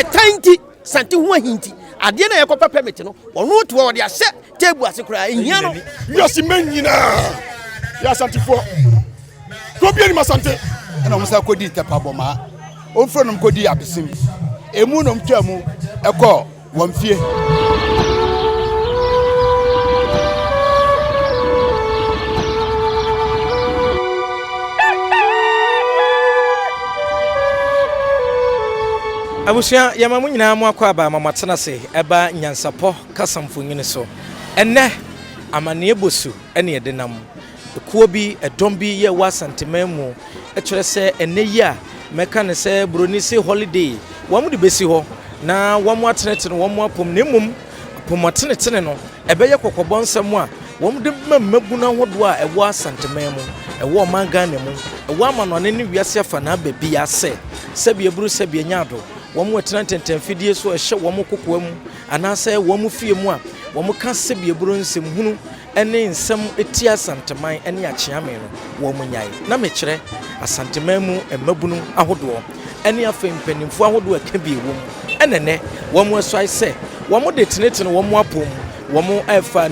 tanti Asante ho ahinti ade na yekopa permit no ono to wo de ahye table ase kura ehia no wiase manyina ya Asante fo ko bi ni Asante na musa kodi tapaboma onfronom kodi abesim emu nom twamu eko wamfie Abusia yamamu nyina mu akwa ba mamatena se eba Nyansapo kasamfo nyine so enne amane ebosu ene yedenam ekuo bi edom bi ye wa Asanteman mu ekere se enne yi a meka ne se broni se holiday wamu de besi ho na wamu atenete no wamu apom ne mum pomotenete no ebeye kokobon nsam a wamu de mamaguna hodo a ewo Asanteman mu ewo mangane mu ewo amanone ne wiase afa na babi ase sebi eburu sebi nyado wamu atenante fidie so ehye wamu kokoa mu anase wamu fie mu a wamu ka sebi eburu nsem hunu ene nsem eti Asanteman ene achiame no wamu nyai na mekire Asanteman mu emabunu ahodo ene afa mpanimfo ahodo aka bi ewo mu enene wamu asoi se wamu de tenete no wamu apom wamu efa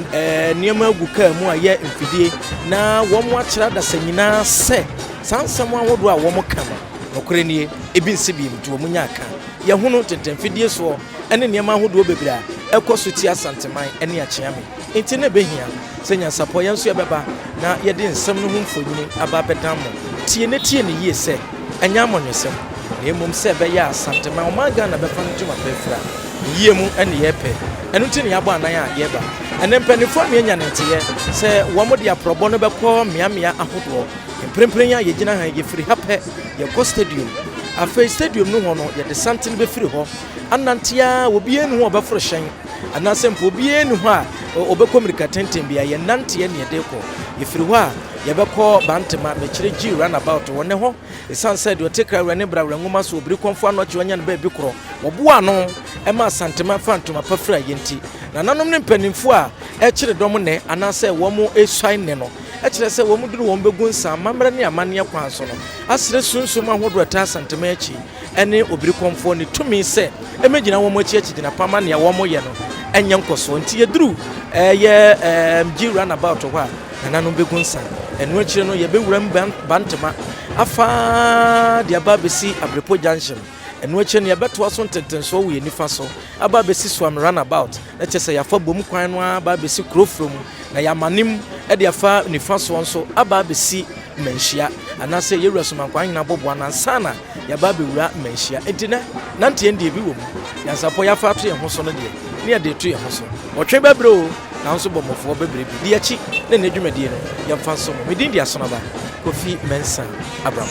niema aguka mu a ye mfidie na wamu akira da sanyina se sansam ahodo a wamu ka no okrenie ebi nsebi mtu wamu nyaka ye hunu tetemfidie so ene niema ahodo bebira ekoso ti Asanteman ene achiame enti ne behia se Nyansapo yenso yebeba na ye de nsem no hu mfonyini aba bedam tie ne yie se enya amonwesem na emom se be ya Asanteman o maga na befa ntuma befra yie mu ene ye pe enu ti ne yabo anan a ye ba ene mpanifo me nya ne ntiye se wo mo de aprobo no bekọ miamia ahodo mprempren ya ye gina han ye firi hape ye ko stadium afa stadium no ho no ye de santen be firi ho anantia obi enu ho obefro hyen anasempo obi enu ho a obekọ mirika tenten bia ye nante ye ne de ko ye firi ho a ye bekọ bantema mekire gi runabout wone ho esan said o take away ne brawra ngoma so obiri konfo anoche wanya ne ba bi kro obo ano ema Asanteman fantoma pafra yenti na nanom ne mpanimfo a ekire dom ne anase wo mo eswan ne no ekire se wo mo duru wo begun sa mamre ne amane kwan so no asire sunsum ahodo ta Asanteman achi ene obiri konfo ne tumi se emegina wo mo achi gina pama ne wo mo ye no enye nkoso nti ye duru gi runabout ho a nanom begun sa enu akire no ye bewuram bantema afa dia babesi abrepo junction enu akire no ye beto aso ntentenso wo ye nifa so aba besi swam runabout na chese ya fa bom kwan no aba besi krofrom na ya manim e dia fa nifa so nso aba besi manhia anase ye wuraso kwan na bobo anansana ya ba bewura manhia entina nante ndie bi wo mu Nyansapo ya fa to ye ho so no de ne ya de to ye ho so otwe babro na nso bomofo bebrebe di achi na ne dwumadie no ya fa so me din dia so na ba Kofi Mensa Abraham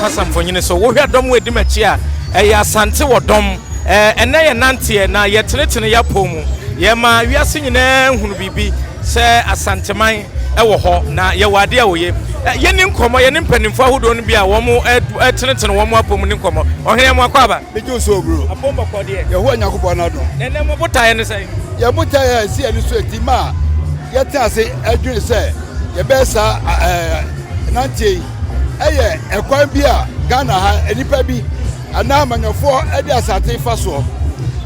Hassan Fonyine so wo hwa dom we di machi a Asante wo dom ene ye nante na ye tenetene ya pomu ye ma wiase nyina hunu bibi se Asanteman wo ho na ye wade a wo ye ni nkomo ye ni mpanimfo ahodo no bia wo mo tenetene wo mo apomu ni nkomo ohene mo akwaba mejo so bro apomba kode ye ho anyakopɔ na do nene mo botaye ne sai ye botaye si ani so etima ye tase adwene se ye besa nante eye ekwan bi a Ghana ha enipa bi ana manyofo edi Asante faso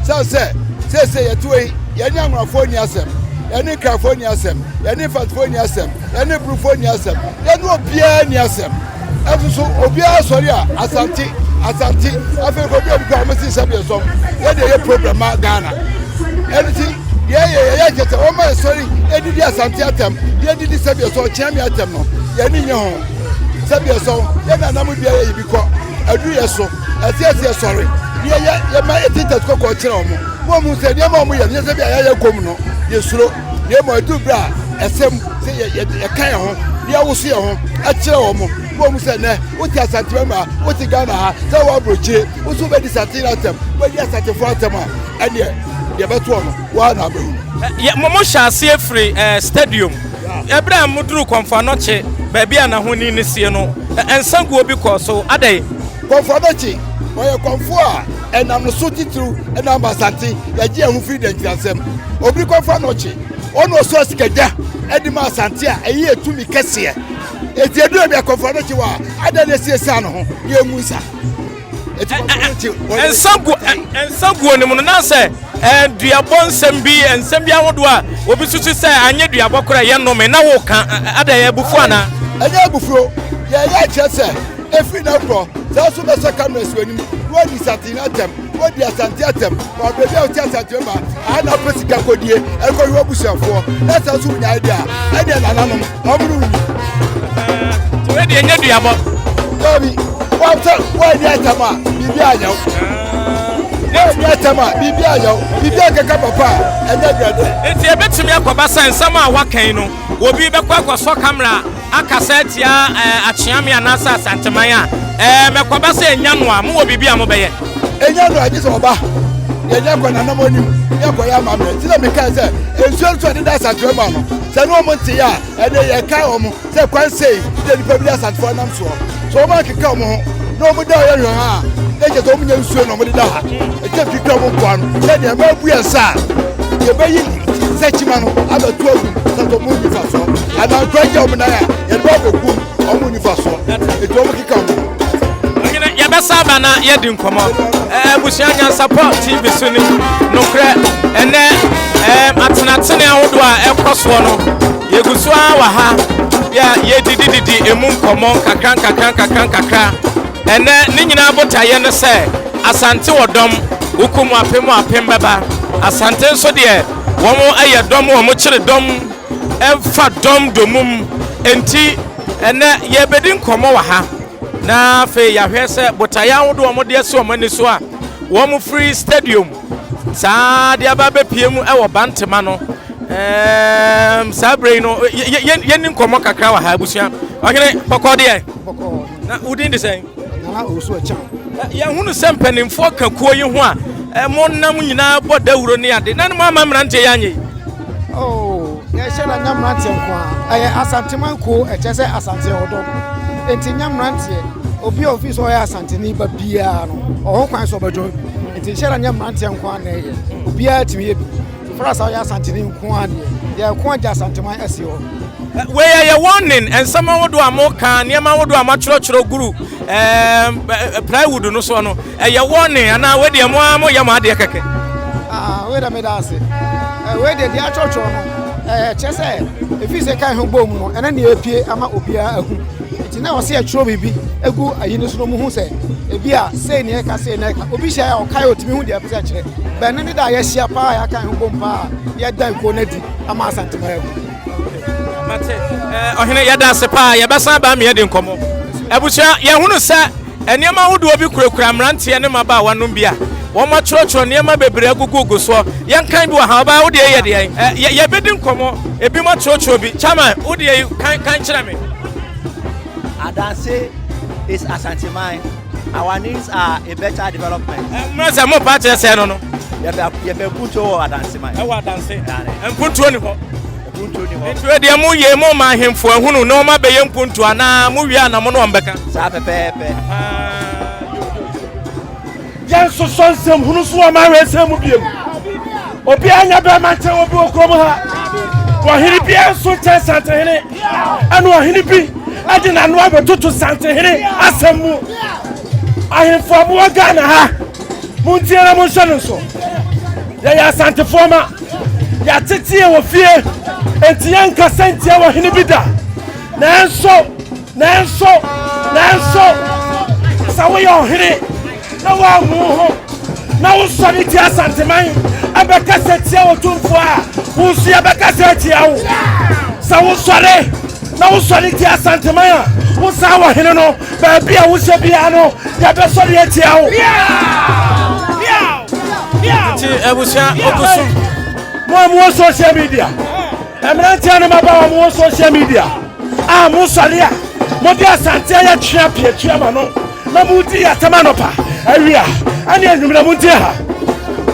se yetwe ye ni anwafo ni asem ye ni krafo ni asem ye ni fatfo ni asem ye ni brufo ni asem ye ni obia ni asem efuso obia sori a Asante afi ko bi ko amesi sabe so ye de ye program Ghana anything ye jete o ma sori edidi Asante atem ye didi sabe so chiami atem no ye ni nye ho sabe so ye na namu bia ye bi ko adu ye so ati sorry ye ma etitet ko kire omo mu se ne ma omo ye se bia ye kom no ye suro ye mo adu bra esem se ye kan ho ye woso ye ho a kire omo mu se ne oti Asante ma oti Ghana ha se wa brochire woso be di Asante atem we di Asante fo atem a ene ye beto omo wa na be ye mo sha ase free stadium ebra muduru konfa no che ba bia na ho ni sie no ensangu obi ko so adai konfodochi oye konfo a enam no so titru enam Asante ya ji ehun free den tiasem obi konfodochi ono so sikaja edima Asante a eyi etumi kese eti edu obi konfodochi wa adale siesa no ho ye musa ensangu onim no na se duabon nsem bi ahodo a obi susu se anye duabo kora ye no me na wo ka adai ebufu ana anya ebufu ye chese efi na pro za so be second race wani wo di Asante atem wo di Asante atem wo be o ti Asante ma ana presika kodie e ko yo busuafo na sa so nya idea e de nananom omru ni to we di enya duabo Tobi wo di atama bibi anyo di atama bibi anyo bibi akaka papa enya grade enti ebetumi akoba sansam a wakan no obi be kwa so camera akasetia achiame anasa Asanteman a mekoba se enya no a mo bibi a mo beye enya no aje so oba ye nya kwa nanam onim ye kwa ya mamre ti na me kan se ensuo so de Asanteman no se no mo ntia ene ye kan o mo se kwan sei de ni pabili Asanteman nam so ma keka o mo ho no mo da ye hwan ha e je to mo nya nsuo no mo de da ha e je fikra mo kwa no se de ma bu ensa ye bayi se chima no abatu agu se to mo ni fa so ana kwaje o mo na ya ye ba boku o mo ni fa so e to mo keka mo ya besa ba na ye di nkomo busia Nyansapo TV so ni nokre ene atenatene ahodo a ekoso no ye gusua wa ha ya ye didi emu nkomo kakran ene ni nyina botaye ne se Asante wodom hukumu apem baba Asante so de womo aye dom womo kire dom emfa dom domum enti ene ye bedi nkomo wa ha na fe ya hwese botaye ahodo womo de so omani so a womo free stadium sa de ababe piemu e wo bantema no sabre no ye nkomo kakra wa ha busia ohene pokode ye na udin de sen na oso acha ya hunu sempanimfo kakuo yi ho a mo nam nyina bo dawuro ne ade na mo amamrante ya nye oh ya shela nyamrante nko a Asanteman ko eche se Asante odo enti nyamrantie obi office o ya Asante ni ba bia no o kwan so bajo enti share nyamrantie nko na ye obi a timi ye bi for sa ya Asante ni nko ade ya ko aja Asanteman SEO we ya warning and some would do a more can yama would do a matchro guru plywood no so no ya warning and now we dey mo yama de keke we da me da se we dey dia church no chese if you say kan ho bom no ena na epie ama obia ahu ti na wo se ya chro bibi egu ayini so no mu hu se ebia sei ne ka sei ne ka obi hia ya o kai otimi hu de apese kire be ne da ya hia pa ya kan ho bom pa ya dan ko na di ama Asanteman agu mate ohene ya da se pa ya besa ba me de nkomo ebusua ya hunu se eniema wodo obi kurakura mrante ne maba wanom bia wo ma choro niema bebre agugugu so yankan bi wa ha ba wo de ye de ya bedi nkomo ebi ma choro bi chama wo de kan kire me Adanse is Asanteman. Our needs are a better development. Masa mo pa che se no no ye be punto Adanseman e wa Adanse mpunto ni ho punto ni ho ntu de mo ye mo ma hemfo ehunu no ma be ye mpunto ana mo wi ana mo no mbeka sa pepepe Janso sonsem hunu so ma we sem biem obi anya be ma nche obi okrom ha wo hiri bi enso che Asante hene anu wo hiri bi adi na no abetutu Asante hene asemu ahemfo mo Ghana ha muntiera mo hwe no so ya Asante forma ya tetie wo fie enti yanka sentia wo hene bi da nanso sa wo yo hene na wa mu ho na wo sori ti Asanteman abeka setia wo tumfo a wo su abeka setia wo sa wo sori na wo sori ti Asanteman a wo sa wo hene no ba bia wo se bia no ya be sori etia wo ti ebusia okusu mo social media emrantia no maba mo social media mo sori a mo di Asante ya twa ma no na mo di atama no pa awia ani enumra mo di ha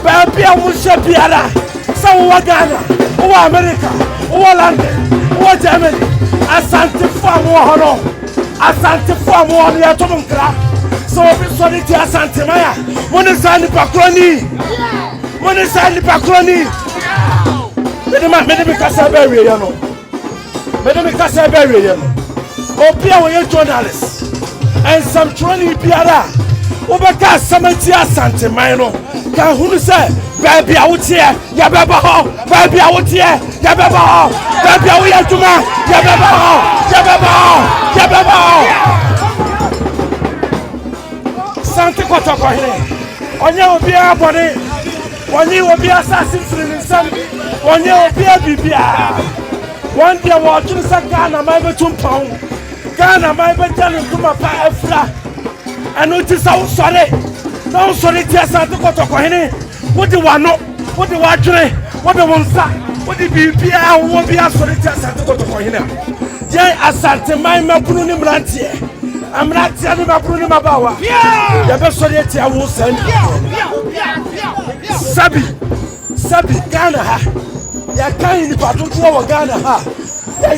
ba bia wo se bia la sa wo Ghana wo America wo London wo Germany Asante fo mo hono Asante fo mo hono ya to mo nkra so bi so ni ti Asanteman ya mo ne sa ni pakroni me de kasa ba wie ya no obi a wo ye journalist and some training biara obeka samati Asanteman no ka hunu se ba bia wo tie ya beba ho ba bia wo tie ya beba ho ba bia wo ya tuma ya beba ho Sante kotoko hene onye obi abone onye obi assassin frinisam onye obi abibia one day wa tun sa Ghana mai betum pound Ghana mai betanu tuma pa afra anu ti sa usore na usore ti Asante kotoko hene wodi wano wodi wadwene wodi wonsa wodi bibia wo bi asore ti Asante kotoko hene je Asanteman mapunu ni mrantie amrantie ni mapunu ni mabawa ya be sore ti awu san sabi Ghana ha ya kan ni patuntu wo Ghana ha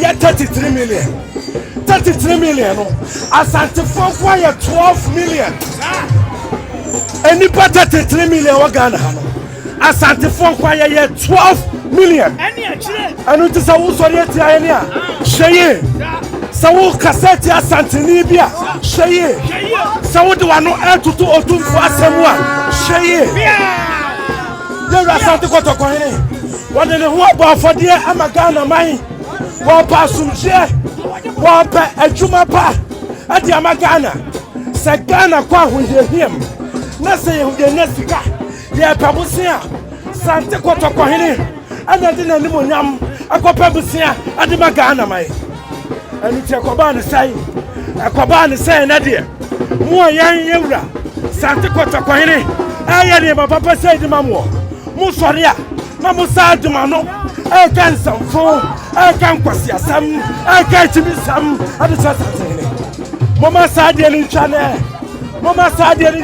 ya 33 million no Asante fo kwa ya 12 million eni pa 33 million wo Ghana ha no Asante fo kwa ya 12 million eni akire anu ti sa wo sori eti ayeni a hweye sa wo kaseti Asante ni bia hweye sa wo de wano atutu otumfo asemu a hweye There Asante kotoko hene wode ne ho aba afode ama Ghana man wo pa sumje wo pa adwuma pa ade ama Ghana se Ghana kwa hoyehiem na se yehude na sika ye pabusia Asante kotoko hene ana de na nimonyam akopa busia ade ma Ghana man anu ti akoba ne sai na de mo yan yewura Asante kotoko hene aye ne papa sai de mamo Musoria, na musa dumano, I can some phone, I can kwasi asam, I can to be some at the Asante. Mama Sadian channel, Mama Sadian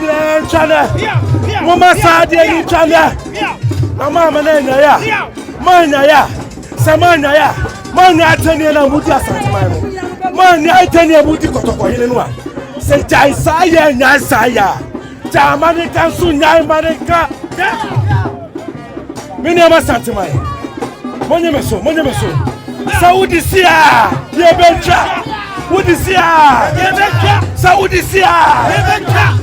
channel, Mama Sadian channel, Mama Manaya, Manaya, Samana, Mana Tanya, and Mudia Asante. Man, I tell you about the Kotokoyinwa. Say, Jaisaya, Nyansaya. Jamanica, Sunayamanica. Minima Santamai. Monumeso. Saudisia, Yebecha. Woodisia,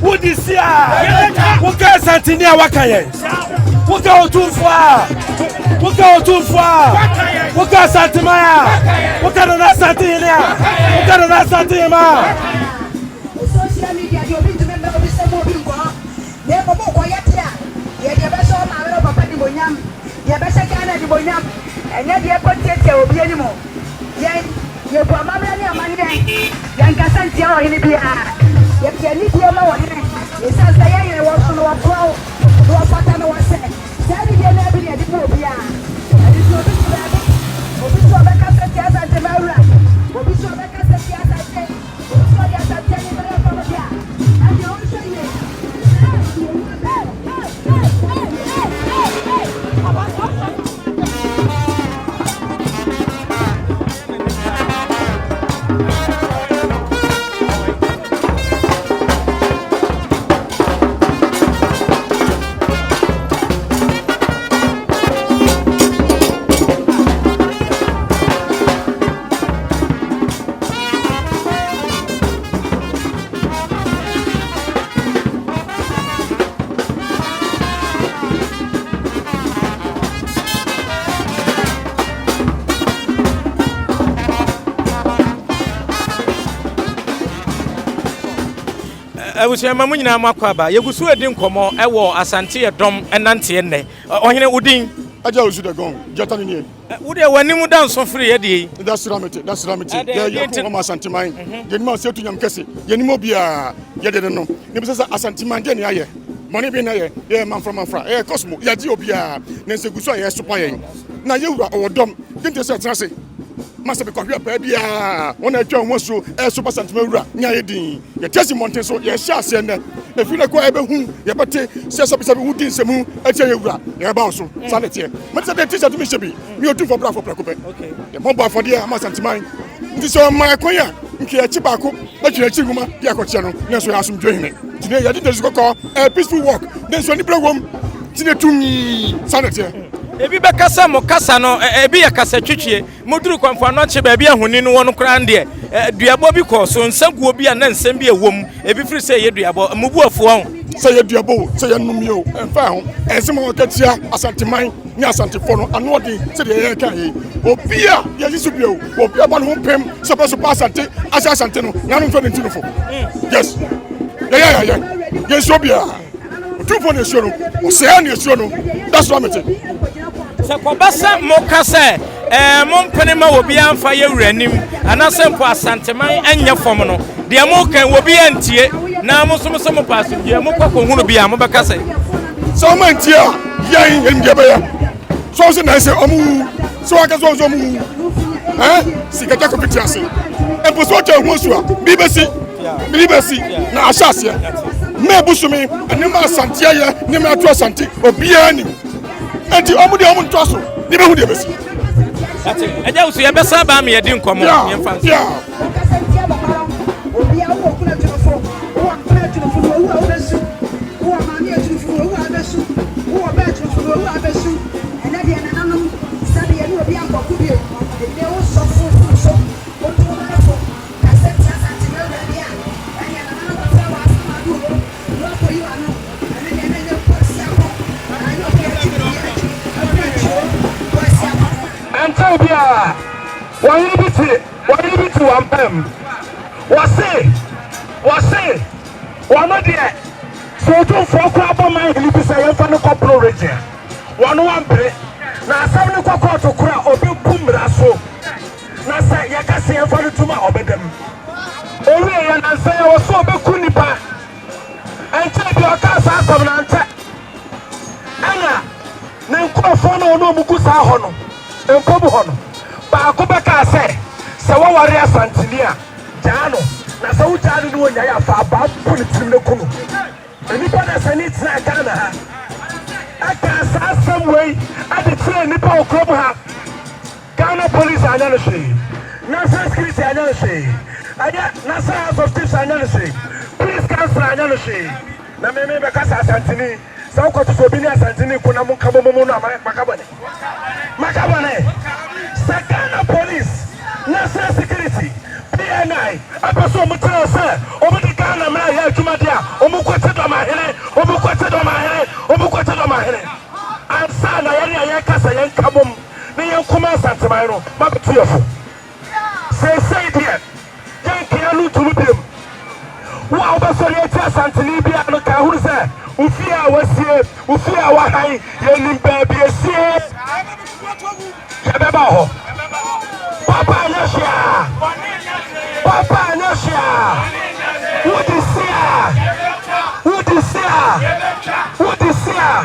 Woodisia, Waka Santinia Wakaye, Waka too far, Waka Santimaya, Waka Santina, Waka Santima. Social media, you'll be the member of the Samoa. Never more quiet. Yet the best of my Papa de Bonham, the best I can at the Bonham, and yet the airport will be anymore. Yet, your Papa Monday, young Asante or in the beer. Yet you need your more. It says the air was on our pro, to a pattern was said. Daddy, you're never at the Mobia. And it's not bad. Obiso Becca said, yes, at the Mara. Obiso Becca said, yes, I say. Obiso yes, I tell you, and you also say, I was your mamma Makwaba. You go so din komo e wo Asante dom enante enne. Ohene udin aja osu de gon jatani ni. Wo de wani mu dan so free ye de. That's ramete. Ya ko ma Asanteman. Je ni ma se tu nyam kese. Je ni mo bia ye de no. Ni be se Asanteman de ni aye. Money be na ye. Ye man from Afra. Cosmo. Ya di obia. Na se guso ye super ye. Na ye wura owodom. Dinte se tran se. Masa be kwahwe pa bia wona atwa ho so super Asanteman wura nya ye din ye tesi monten so ye sha ase ne efi na kwa ebe hu ye bete se so be hu din semu atia ye wura ye ba so sanete meta de t-shirt mi shebi mi otu for bra for prakope okay ye mo ba for dia Asanteman nti so ma kwanya nke ya chi ba ko atwa chi guma ya ko che no na so ya asum dwohine tine ye de so ko peaceful walk den so ni brawom tine tumi sanete ebi be kasa mo kasa no ebi ya kasa twetwe moduru kwamfa no che ba bi ahuni no wono kra nde duabo bi ko so nsaguo bi a na nsam bi ewom ebi firi se ye duabo mubu afu ho se ye duabo se ye numio emfa ho ensem ho katia Asanteman ni Asantefo no ano odi se de ye kan yi obia ye yisu bio obia ba no pem so pa Asante Asante no na no fo ntinu fo yes yeah yes obia tu fo ne suro o se ya ne suro no that's what I'm saying. Se ko basa mo kase mo mpene ma obi amfa ye wuranim anase mpo Asanteman anya fom no de mo kan obi antie na mo so mo paso je mo kokko hunu bia mo be kase so man tie yen em de be ya so se na se omu so aka so mu sikata ko pitiase e po so cha hu so a bi besi na asase me busumi anima Asante ya ni me ato Asante obi ani enti omu de omu ntoso ni be hu de besi ati eja usu ye besa ba me ye din komo ye mfa Appiah, why you be to one pem? Was it? One of the so to folk up on my lips, I am from the corporal region. One break. Now, some cocoa to cry or be pumbra so. Now, say, Yakasi and for the tuma obey them. Only and say, I was so big kunipa and take your casa from Nanta. Anna, Nanko Fono no Mukusa Hono. Enkobu hono ba ko beka se se wo ware Asantenia jaano na se wo jaano no nya ya fa ba politim ne kunu eni pa na se ni tira Ghana ha aka sa some way ade tira ni pa okrobo ha Ghana police anya no hwe national security anyanse aya national house of chiefs anyanse police council anyanse na me be kasa Asanteni sa ko to bi ni Asanteni ko na mo kabo mo no makabone Sakana police national security PNI apaso mo tell say omo di Ghana ma ya adwuma dia omo kwete do ma here ansa na ya kasa yan kabom ne yan kuma Asanteman no ma betu yefo say there yan kia lu tumu dem wa obaso ye ti Asanteni bia no ka huru say ufia wasie ufia wa han ye nim ba bi esie ya beba ho Papa Nashia What is here?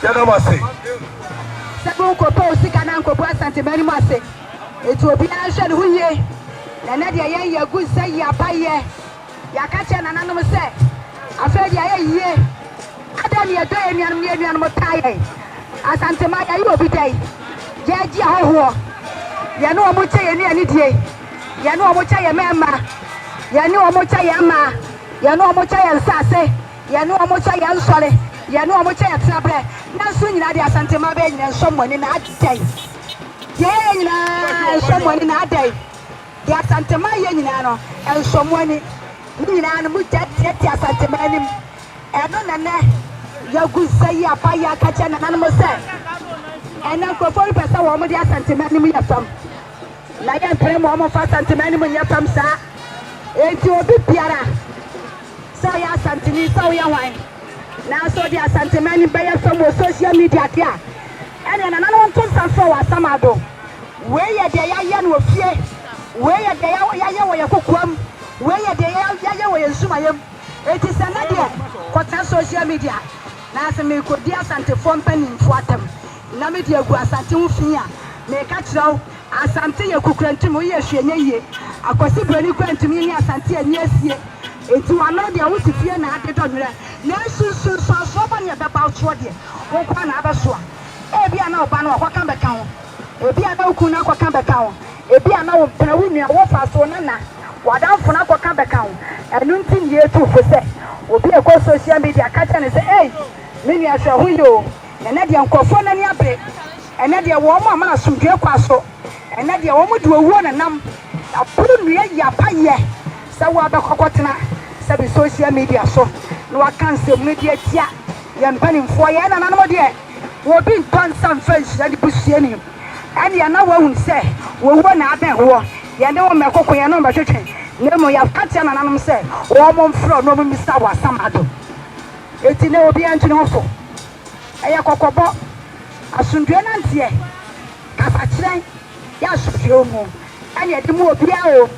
Yanamasi. Seven couples, Sikana, Asanteman, Masi. It will be answered who ye. Nadia, ya good say, Appiah, Yakacha, and anonymous say. I fed ye. Adam, you're doing your motai. Asanteman, you will be day. Jaji, how? Yano Mocha, any day. Yano Mocha, Yamma. Yano Mocha, Yama. Yano Mocha, and Sase. Yano Mocha, and Sole. Yano Mocha, and Sabre. Now soon, Asanteman, and someone in that day. Yeah, someone in that day. The Asanteman, and someone in Asanteman. And none you could say, Appiah, catch an animal say. And now for 40% woman, the Asanteman, from. Like I pray more of Asanteman when you come, sir. It's your big piara. So, Asanteni, so your wine. Now, so the Asanteman by from social media. And then another one comes and for some other. Where you there, will fear. Where you there, where you cook one. Where you there, where you zoom. It is another quarter social media. Now, some me could dear Asante form penning for them. Namidia go Asante Ufia. Make a show. Asante ye kukranti mo ye hwenye ye akwasi brani kranti mi ni Asante ani asie enti wano de wo tifie na ade dodwere na susu so ba ne beba otwo de wo kwa na abeso a ebi ana oba na okwaka beka ho ebi ana oku na akwaka beka ho ebi ana wo pena wo nua wo fa so na wadanfo na akwaka beka ho enu nti ne etu fo se obi e ko social media ka cha ne se me nua hwe ho yo na de nkofo na ni abre ene de wo ma ma asundwe kwa so ene de wo mu de owo na nam apuru nua ya Appiah se wo abekokotena se be social media so no akanse media tia ya mpanimfo ya na nanom de wo bi ntonsan french ya de busie ni ene ya na wo hun se wo wo na aben ho ya de wo mekoko ya no mbahwetwe ne mo ya katia na nanom se wo mo mfro no mo misa wa samado eti ne obi antene ofo eya kokobo asundwe na ntie kasachire ya asundwe mu ane de mu obi a o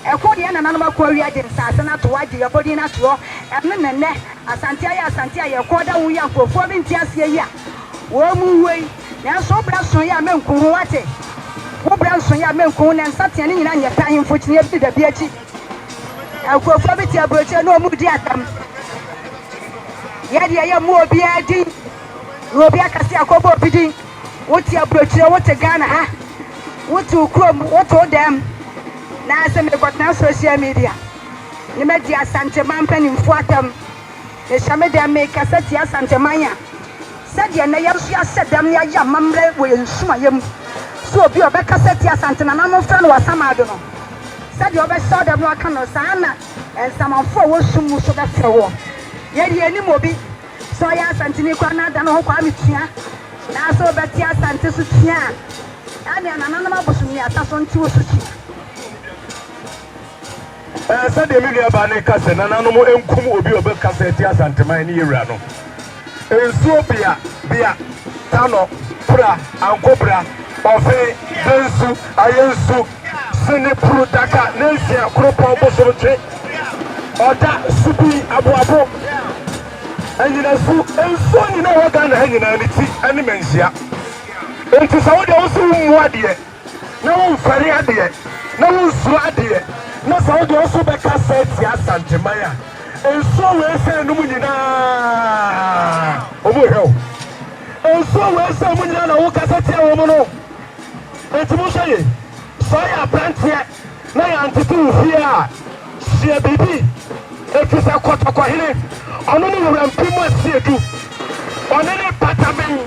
ekodi na nanom akwa de nsase na to waje yobodi na to enne nne Asante ya koda wu ya nkofo bi ntia se ya wo mu wei na so bra so ya menku ho wate wo bra so ya menku na nsate ne nyina nya pan fo chine bi da bi achi akofo bi tia broche no mu di atam ya de ya mu obi adi obi akase akobo bidin woti abrochire wote Ghana ha woti ukrom woto dem na ase me got na social media ni me di Asanteman panimfo atam e shame dem me kasati Asanteman ya sadia na yesu asedam ya ya mamre we nsumayem so obi obekasati Asantena na no fra no wasamado no sadia obeso dem no aka no sana ensamanfo wo sumu so be frewo ye di ani mobi so ya Asanteni kwa na da no ho kwa mitua na so beti Asante so tia ani anana ma bosumi ataso nti wo so tia se de mi ba ne kase na nanom enkum obi obekasati Asanteman ni yewura no ensuo bia tano pra ankobra ofe densu ayensu sini puru daka nensi akropo bosoroche oda subi aboabo anyina su ensuo ni na waga na anyina ni ti ani menhia enti sa wo de wo su mu ade na wo mfari ade na wo su ade na sa wo de wo su bekasati Asanteman ya ensuo we se no mu nyina omo hel ensuo we se mu nyina na wo kasati a wo mo no enti mo hye ya branche na ya ntitu hia sie bibi efisa kotoko hene ono ne wura mpimo asiedu ono ne patamen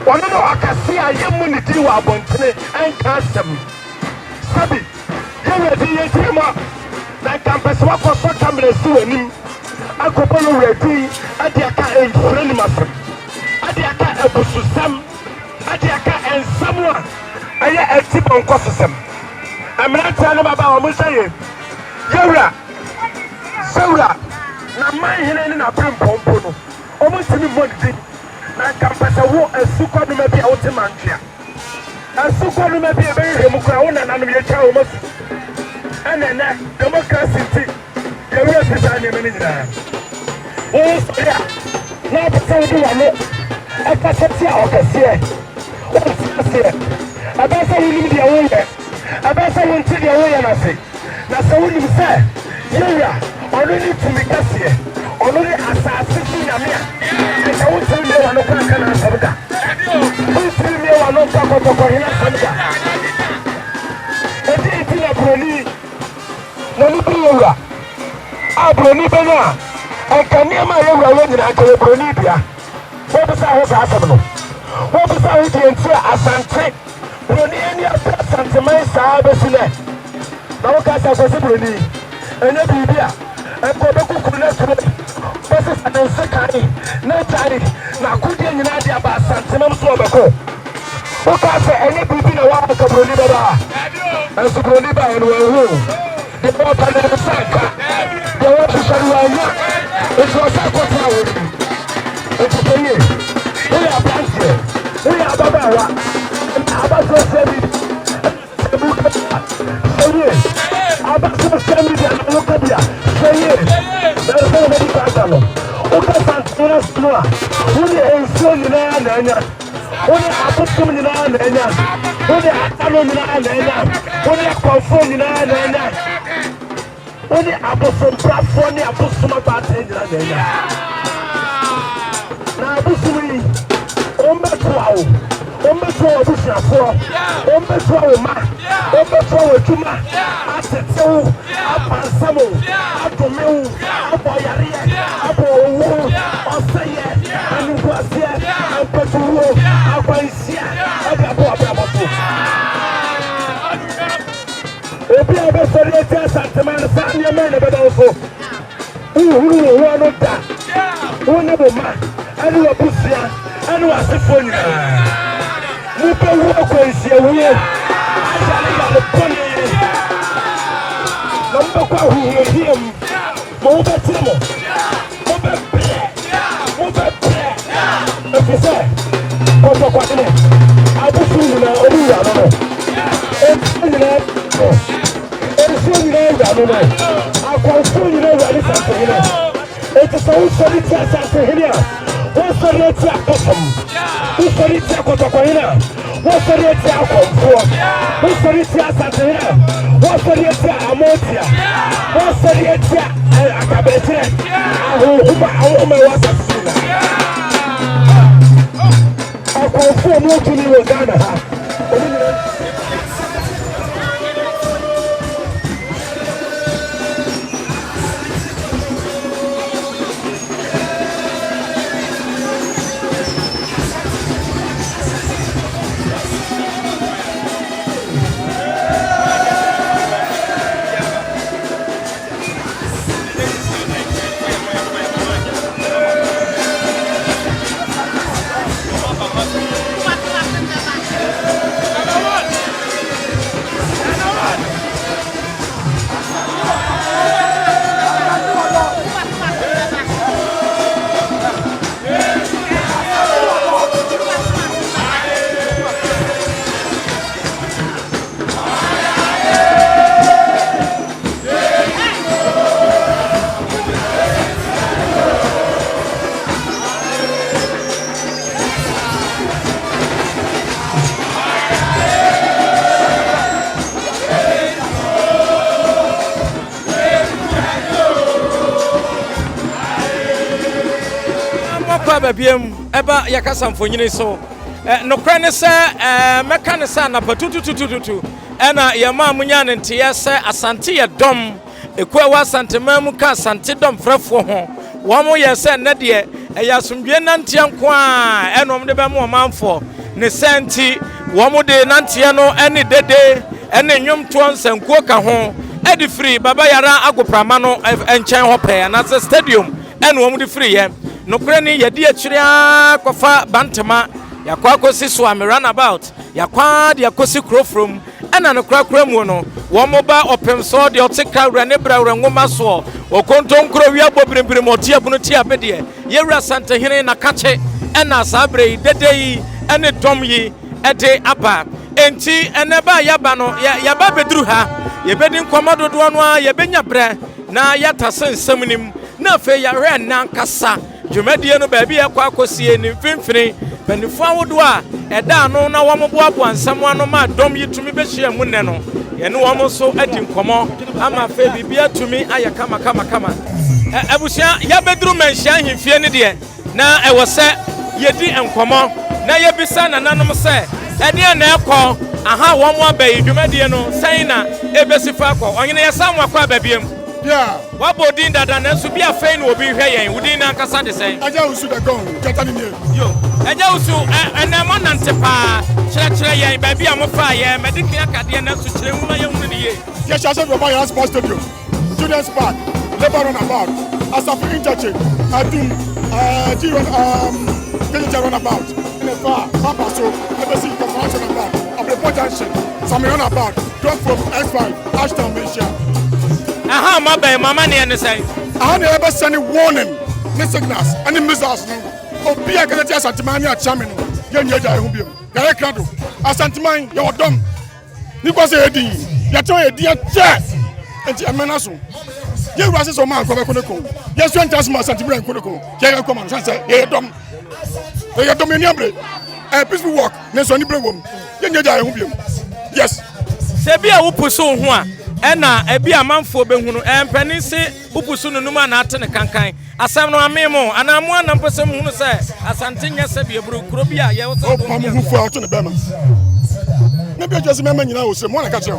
ono no akase a yemu ne di wa abontene enka asem sabi yewe di yetima na campus wa koso kamera si wanim akopo no ready ade aka enfreni masem ade aka ebususam ade aka ensamwa aye etibo nkososem amrata no baba o musaye yewra sewra na man hene ni na prempompo no o mutimi moddi na campus wo asuko no mabi a wote mantwea asuko no mabi e be hemu kra wo na nanom ye cha o masu enene democracy ti yewra pesa ne meni nyina o ya na pesa di wale akaseti a okasie o tie abasa wunim dia wo ye abasa wonti dia wo ye na se na se wunim se yewra ono ni tumi kasie ono ni asase ti nyame a se wonti dia wo no kwa kana asabda wonti dia wo no kwa kotoko hina asabda edi ti na broni na ni yewra a broni bena akania ma yewra wo nyina ka broni bia wo bisa ho sa asab no wo bisa ho di enti asante broni ani asante man sa besile na wo ka sa so si broni ene bibia ko be kuku na so bese sadense kai na tari na kudi nyina dia ba asante mam so obeko wo ka sa ene bibi na wa ka broni baba enso broni ba eno wo de ko pa na saka de wo shari wa nya eso sa ko ta wo it's okay. We are planted. We are Baba. Abaso Semi. Say yes. Abaso Semi and Lokabia. Say yes. There is nobody Kazalo. Okay, Santana Snua. Who is so in Nanya? Who is Apostle in Nanya? Who is Atalo in Nanya? Who is Conform in Nanya? Who is Apostle Brafoni Apostle Mabata in Nanya? Na busumi ombetwao bushafo ombetwao ma ombetwao tuma ateteu apansamo atomeu aboyare abowo oseye anuguasie ampetuwo akwansia ababoso obi abesori eti Asanteman sa nyama na bedawo uhuru wo no da wo ne bo ma ani wa busia ani wa sefoni mu pe wo kwensia wo ajale ya le poni no mbo kwa hu hiem mo be timo mo be efise ko kwa tine abusu ni na obi ya no ni na eso ni na no akwa so ni na wa ni Santana it's so sorry to Asante what's the rate to Akosam? Who's the rate to Akotokoina? What's the rate to Akomfo? Who's the rate to Asante? What's the rate to Amotia? What's the rate to Akabete? Who was a sinner? Akomfo no to me with Ghana. Babiem eba yakasa mfonyini so no krane se meka ne sa na patututututu ena yema munya ne ntia se asante ye dom ekwa wa Asanteman mu ka asante dom frafo ho wo mo ye se ne de eya asomdwe nantia nko a enom de be mo manfo ne senti wo mo de nantia no ene dede ene nwom to nsankuo ka ho edi free baba yara agoprama no enchen ho pe na se stadium ene wo mo de free ye no krane ye de akire akwafa bantama yakwa akosi so am runabout yakwa de akosi krofrom ena no krakra mu no wo mo ba opem so de otika wura ne bra wura ngoma so o konton kro wi abobrembere mo tie bunu tie abede ye wura sante hene na kache ena sabre dedei ene dom yi ede aba enti ene ba yaba no ya ba bedru ha ye bedi nkomodo do no a ye benya bre na yata sensem nim na fe ya hwe na nkasa dwumadie no ba bi yakwa akosie ni mfimfini benifo awodo a eda no na wo mo boabo ansam ano ma dom yitumi be hia mu ne no ye ne wo mo so adi nkomo ama fe bibia tumi aye kama abusia ya bedru menhia himfie ne de na ewo se yedi nkomo na ye bisa na nanom se ene na ekọ aha wo mo abayi dwumadie no sen na ebesifa akọ onyene ye sam akọ ababiem Yeah. What bodin that and so be a fan will be here within a casa de say. I just should have gone. Yo, I just and I'm on Antepa, Chile, baby, I'm a fire, medical academy, and so my young year. Yes, I said, my house sports studio, Students Park, Lebanon about, Asante interchange, I do, digital runabout, in a bar, Papa, so, let see construction about, of the potential, some runabout, drop from X5, Ashton, Malaysia. Aha, my baby, my money, and say, I never send a warning, the signals, and the missiles. Appiah can tell Asanteman, you are charming. You are Jahumbium. Director, Asanteman, you are dumb. Nicholas Eddy, you are trying a dear chat. And you are Manasso. You are so man, Coco. Yes, one task, Asanteman, Coco. You are common, you are dumb. You are dominion. A peaceful walk, Nesson Ibrahim. You are Jahumbium. Yes. Sebia Upuso, ena ebi amanfo behunu empani se upusu no numa na ate ne kankan asam no amemo anamu anampesem hunu se asante nya se bia buru kuro bia ye wo se opamu fu ato ne bema na bia jese mema nyina wo se mo na ka kire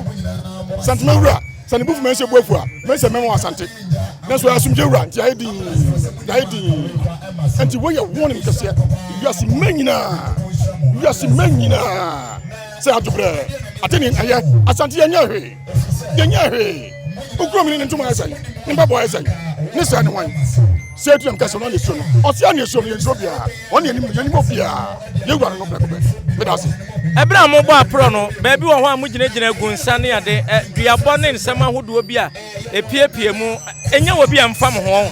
sante mewura sane bufu mense boafu a mense mema asante na so asumje wura nti aidi anti wo ye won ni kase you asi menyina se atobre ateni aye asante ye nyahwe yenyehe ukromi ni ntuma asai nimba boy asai ni sa ni wan se tu am kase no le so no o se ani so no ye so bia o ni ni mo bia ye wura no brako be bedase ebra mo bo apro no ba bi wo ho a mo gina gunsa ne ade duabo ne nsema hodo bi a epiepie mu enya wo bi amfam ho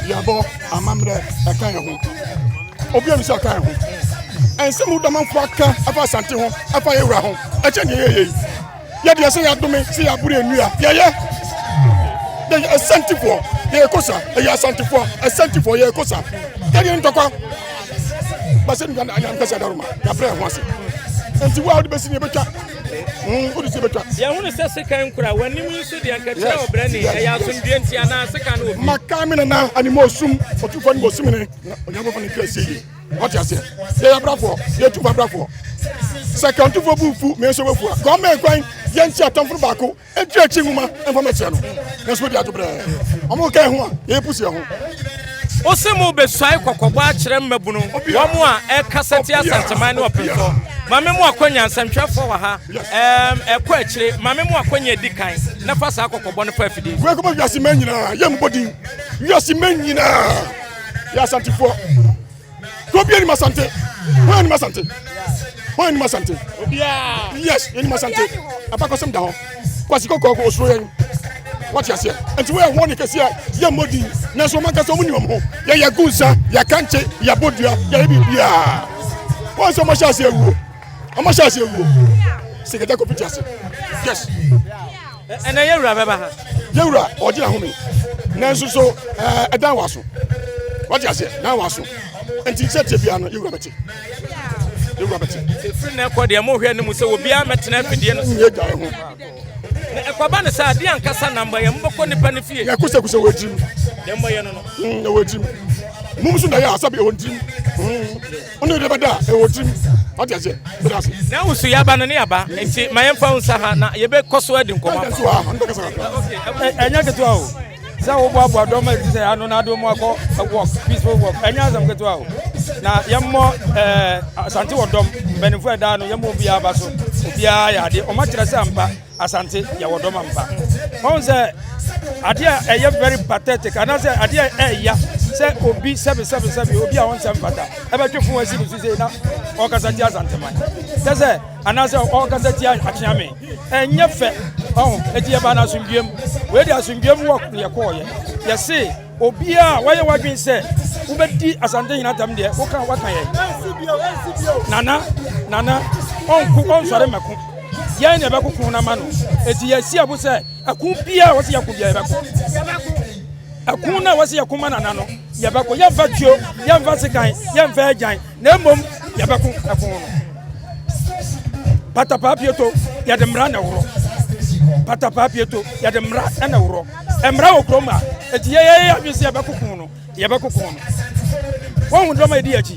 duabo amamre akan ho obi am se akan ho ensem do manfo aka afa Asante ho afa ye wura ho a che ne ye ya de say adome say abure enua ye de Asante for ye kosa ye Asante for ye kosa ya de ntokwa ba se ngana anya nkasa daruma ya pre ho ase enti wa de besi ne betwa odi se betwa ya hunu se sekan kura wanim nso de ankacha obrani ya asomdue nti ana sekan no obi makame na animo sum otufo ni bosum ne onyago fa ne krasi yi what you say ye brafo ye tu brafo second to bufu me so bufu government kwan ye nti atamfo baako etu achi nwuma information no so dia to bre omo kai ho a ye pusi ho osemu besai kokobo a kire mmabu no wo a ekasati Asanteman ne opemfo mame mu akonya nsantwefo wa ha ekọ akire mame mu akonya edikan na fa sa kokobo no fa afidi we ko biasi manyina ye mbodin biasi manyina ya Asante fo ko bi ni Asante ho ni Asante When Asante? Yes, in Asante. Apako sem da ho. Kwasi kokko ko osuro yen. What you say? And we want to see ya modi. Na so man ka so muni ho. Ya gunsa, ya kanche, ya bodua, ya bibia. Won so mo sha se ewu. Omo sha se ewu. Seketa ko picture se. Yes. And na yewura beba ha. Yewura ojina ho me. Na so edan waso. What you say? Na waso. Enti se te bia no yewura beti. Free na kwa de mo hwe ne mu se obi a metena afidie no ye gya ho na ekwaba ne sa de ankasa namba ye mboko nipa ne fie ya kusa wetrim de mo ye no na wetrim mum so na ya asabe wetrim Ono de bada e wotim. Ati ase. Bada se. Na usu yaba no ne yaba. Enti mayemfa unsa ha na yebe koso adi nkoma. Okay. Enya ketu awo. Sa wo bo abo do ma ti se anu na do mo akọ work peaceful work. Enya azam ketu awo. Na yemmo Asante wodom benefo eda no yemmo obi aba so. Obi ya ade o ma kire se ampa Asante ya wodom ampa. Won se ade a very pathetic. Ana se ade ya se obi 777 obi a won se mpata. Ebe twefo wasi ni se na o kasa ti Asanteman. Se ana se o kasa ti Achiame. Enye fe eti eba na asundwem. We di asundwem work ye ko ye. Ye se obi a waye wadwen se ubedi Asante hina tam de wo kan waka ye. Nana on sore meko. Ye ne be kokun na ma no. Eti ye si abu se akun bia wo se yakun bia ye be ko. Akun na wo se yakun ma nana no. Ye be ko ye vatio, ye vasikan, ye mfa agyan. Na emom ye be ko akun no. Pata papieto ya de mra na woro. Pata papieto ya de mra na woro. Emra wo kroma. Eti ye abisi ye be kokun no. Ye be kokun no. Wọ́n wọ́n dọ́mọ ìdí ẹ̀kí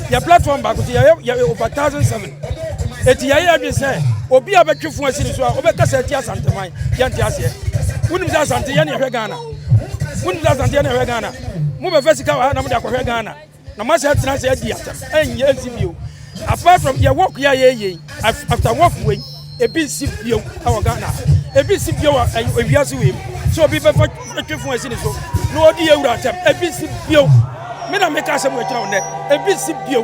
yẹ platform baako ti yẹ over 1,007 eti yẹ yẹ bi sẹ obi a bẹ twi fún ẹsẹ ni so a ọbẹ kasa ẹti Asanteman yẹn ti ase wọnum sẹ Asante yẹn ni ẹhwẹ Ghana wọnum sẹ Asante yẹn ni ẹhwẹ Ghana mo bẹ fẹ sika wà na mo de akọhwẹ Ghana na mo sẹ ẹtena sẹ ẹdi atam ẹnyẹ ẹnsi bio apart from yẹ work yẹ yẹ after work wey ebi nsi bio ẹwọ Ghana ebi nsi bio wọ ewiase wey so obi bẹ fẹ twi fún ẹsẹ ni so na ọdi yẹ wura atam ebi nsi bio. Me na make asem we kira wonde ebi si bio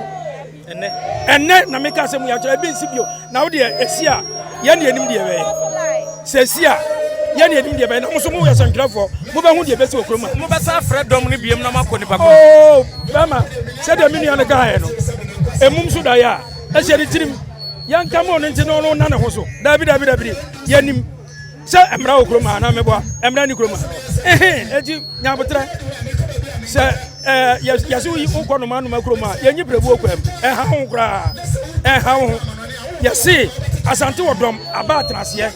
enne na make asem ya kira ebi si bio na wo de esi a ye ne anim de we se esi a ye ne anim de we na mo so mo ya sankrafo mo ba hu de besi okroma Mo be sa frɛ dom ne biem na makɔ nipa ko. oh bema se de mini an ga he no emum so da ya e se de tirim yan kamo no nti no na ne ho so dabi ye nim se emra okroma na me bo emra ni kroma eji nyabotre se yasu yi ukono manu makroma yenyi brebu okwam ha ho kra ha ho yasi Asante wodom aba atrase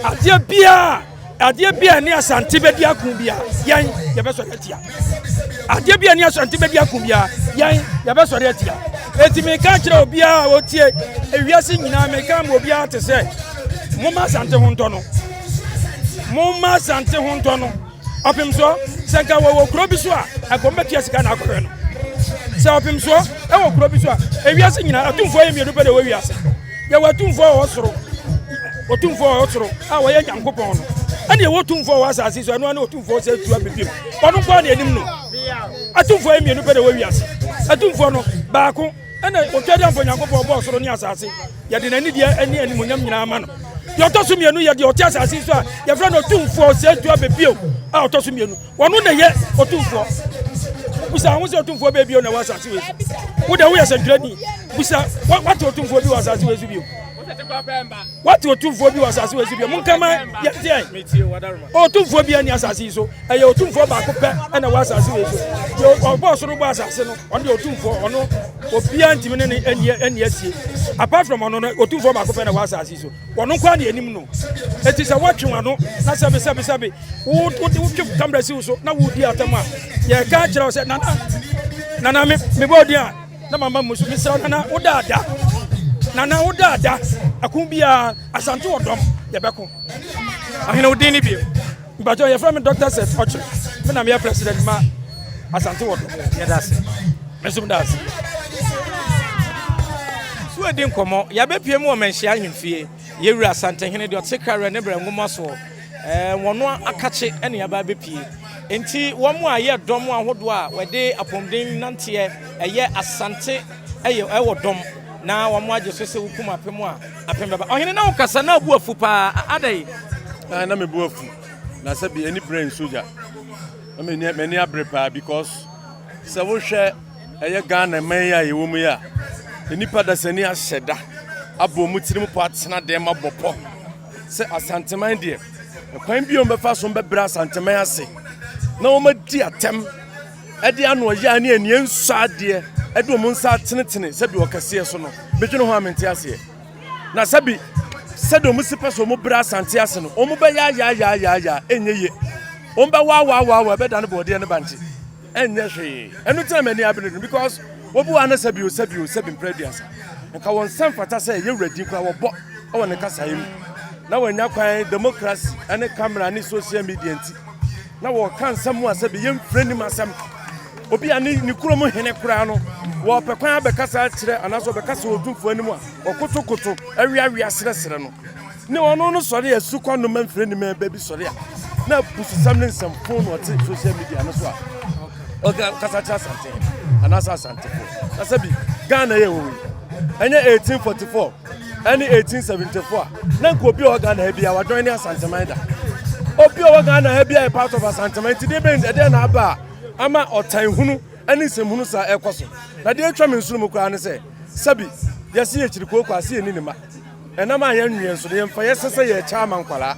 ade bia ni Asante bedi akun bia yan ye be so retia ade bia ni Asante bedi akun bia yan ye be so retia eti me ka kire obi a otie ewiase nyina me ka mo obi a te se mo ma Asante ho nto no opim so senka wo kro bi so a agomba tia sika na akɔhwɛ no se opim so e wo kro bi so a ewiase nyina atumfo ye miedu pede wo wiase ye watumfo wo soro a wo ye nyankopɔn no ane ye wotumfo wo asase so ano ane wotumfo se tu abibim ɔno kwa na anim no atumfo ye miedu pede wo wiase atumfo no baako ane otwade amfo nyankopɔn bo soro ni asase ye de nani dia ani animonyam nyina ama no yotosu mienu ye de otia asase so a ye fra no tumfo se tu abibim a otosu mienu wono na ye otumfo busa hu se otumfo be bio na wasase we wo da wo ye sankrani busa what otumfo bi wasase we zubio what otumfo bi wasase we zubio mun kama ye tie otumfo bi ani asase so eye otumfo ba ko pe na wasase we so yo obo so ro asase no on de otumfo ono obi antimi ne eni asie apart from ono otumfo ba ko pe na wasase so wono kwa na enim no eti se watwe wano na sebe wo twe camera si so na wo di atama ye ka kira se nana me bodi a na mama musu mi se nana wo dada akun bia Asante wodom ye beko ahina odin ni bi mbajo ye from Dr. Seth Ocho me na me president ma Asante wodom ye dase mesum dase So edin komo ya be pie mu o menhia ahemfie ye wura Asante hene de otekare ne bra ngoma so wono akache ene ya ba be pie enti wo mu aye dom ahodo a wede apomden nante eye Asante eye wodom na wo mu age so se wukum apem a apem baba ohene na ukasa na abu afu pa adai na me bu afu na se be any brain soldier na me ni abrepa because se wo hwe eye Ghana man ya ye wo mu ya enipa da sani ahyeda abo mu tirim po atena de ma bopo se Asanteman de kwan bi o mbefa so mbebra Asanteman ase na wo ma di atem ede ano ya ne ani ensu ade ede o mu nsa tenetene se bi okase so no bedwene ho amenti ase na sabi se do mu sipa so mu bra Asante ase no o mu be ya enyeye o mbe wa be da ne bode ne banti enye hwe enu tena mani abene because Obu anasabi osabi predias. Nka won san fata say ye ready kwa wo bo o ne kasa yim. Na wanya kwan democracy ane camera ne social media nti. Na wo kan samu asabi yem freni masam. Obi ani ni kurom hene kura no. Wo pekwan abekasa kire anaso bekasa odumfo animu a okotokoto awia sere no. Ne ono no sori asu kwano man freni man baby sori a. Na busisam ne nsempon no te social media no so a. Oga kasa cha Asante. Anasa Asante. Asabi Ghana ye wo. Anya 1844 ani 1874 na ko bi o Ghana bia wa join Asanteman da obi o Ghana bia e part of Asanteman ti de ben de na aba ama otan hunu ani semhunu sa ekoso na de atwa me nsuru mu kwa ne se sabi yesi ye chiri ko ase ni ma ena ma ya nwie nso de mfa yesese ye cha mankwala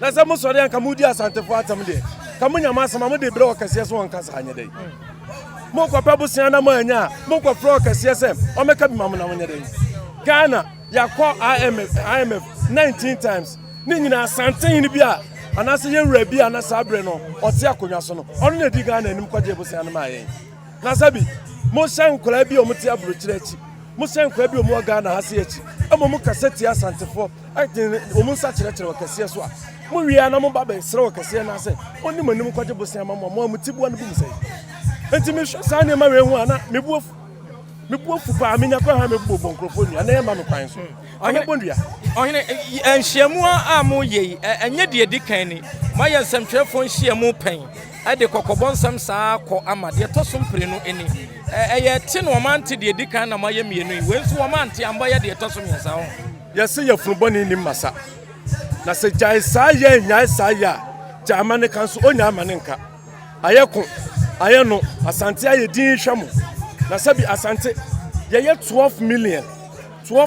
na se mo sori anka mudi Asantefo atam de ka mo nyama asama mo de bre o kase so wonka sa anye de mo kwa pabusia na mo anya mo kwa pro kase se o meka bi mamu na mo nya de Ghana ya call IMF 19 times ni nyina Asante ni bia anase ye wura bia na sabre no ote akonwa so no ono na di Ghana anim kwaje busia na ma yen na sabi mo shan kola bia o mute aburo kirechi mo shan kola bia o mo Ghana hase echi amo mo kaseti Asantefo atin o mo sa kirechi o kase so a mo wia na mo baba sere o kase na se oni manim kwaje busia ma mo mutibu an bu msai enti me hwa sa ne ma we hu ana me buofu pa amenya kwa ha me bubo microphone ana ye ma me kwan so ɔhene bondua ɔhene nhyiamu a mo yei enye de dikan ni ma yɛ nsɛmtwerɛfo nhyiamu pɛn ade kokobɔ nsɛm saa kɔ amade to so mpire no eni ɛyɛ te no ɔmante de dikan na ma yɛ mienu yi wenso ɔmante amba yɛ de to so miensa ho yɛse yɛ funubɔ ni masa na se jai saa yɛ nya saa ya jamane kan so onya amane nka ayeko ayeno Asante aye din hwamo na sabi Asante ye 12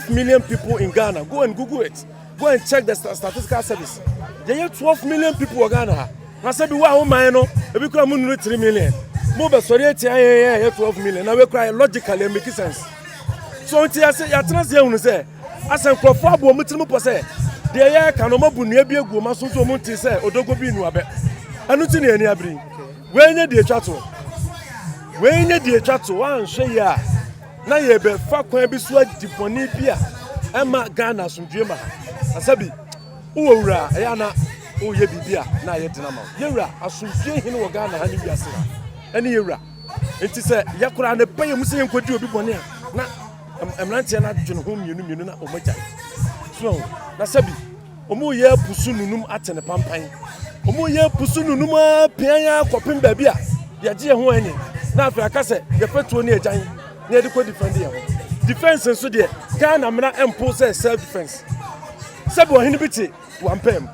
million people in Ghana. Go and Google it. Go and check the statistical service. Ye 12 million people in Ghana. Na sabi wa ho man no e bi kura mu 3 million. Mo be sori eti ye 12 million. Na we cry logically make sense. So nti ase ya tena se hunu se asenkrofo abo mu tiri mu po se de ye ka no mabu nua bi egu ma so so mu nti se odogo bi nu abe. Anu ti ne ani abiri. We nye de twato. We nye de twato wan hwe ya. Na ye be fa kwan bi so adiponi bia ema Ghana sundue ma asabi wo wura ya na wo ye bibia na ye tena ma ye wura asundue hene wo Ghana ha ni bia se ene ye wura enti se ye kura ne paye mu se yenkodi obi bone a na emrantie na dwene ho mienu na o magya so na sabi omo ye pusu nunum atene pampan omo ye pusu nunum apian ya kopem ba bia ye je ho anye na afa aka se ye fetuo ne agyan near the defend here. Defense and so dear. Ghana mna impose self defense. Sabo hinibiti wampem.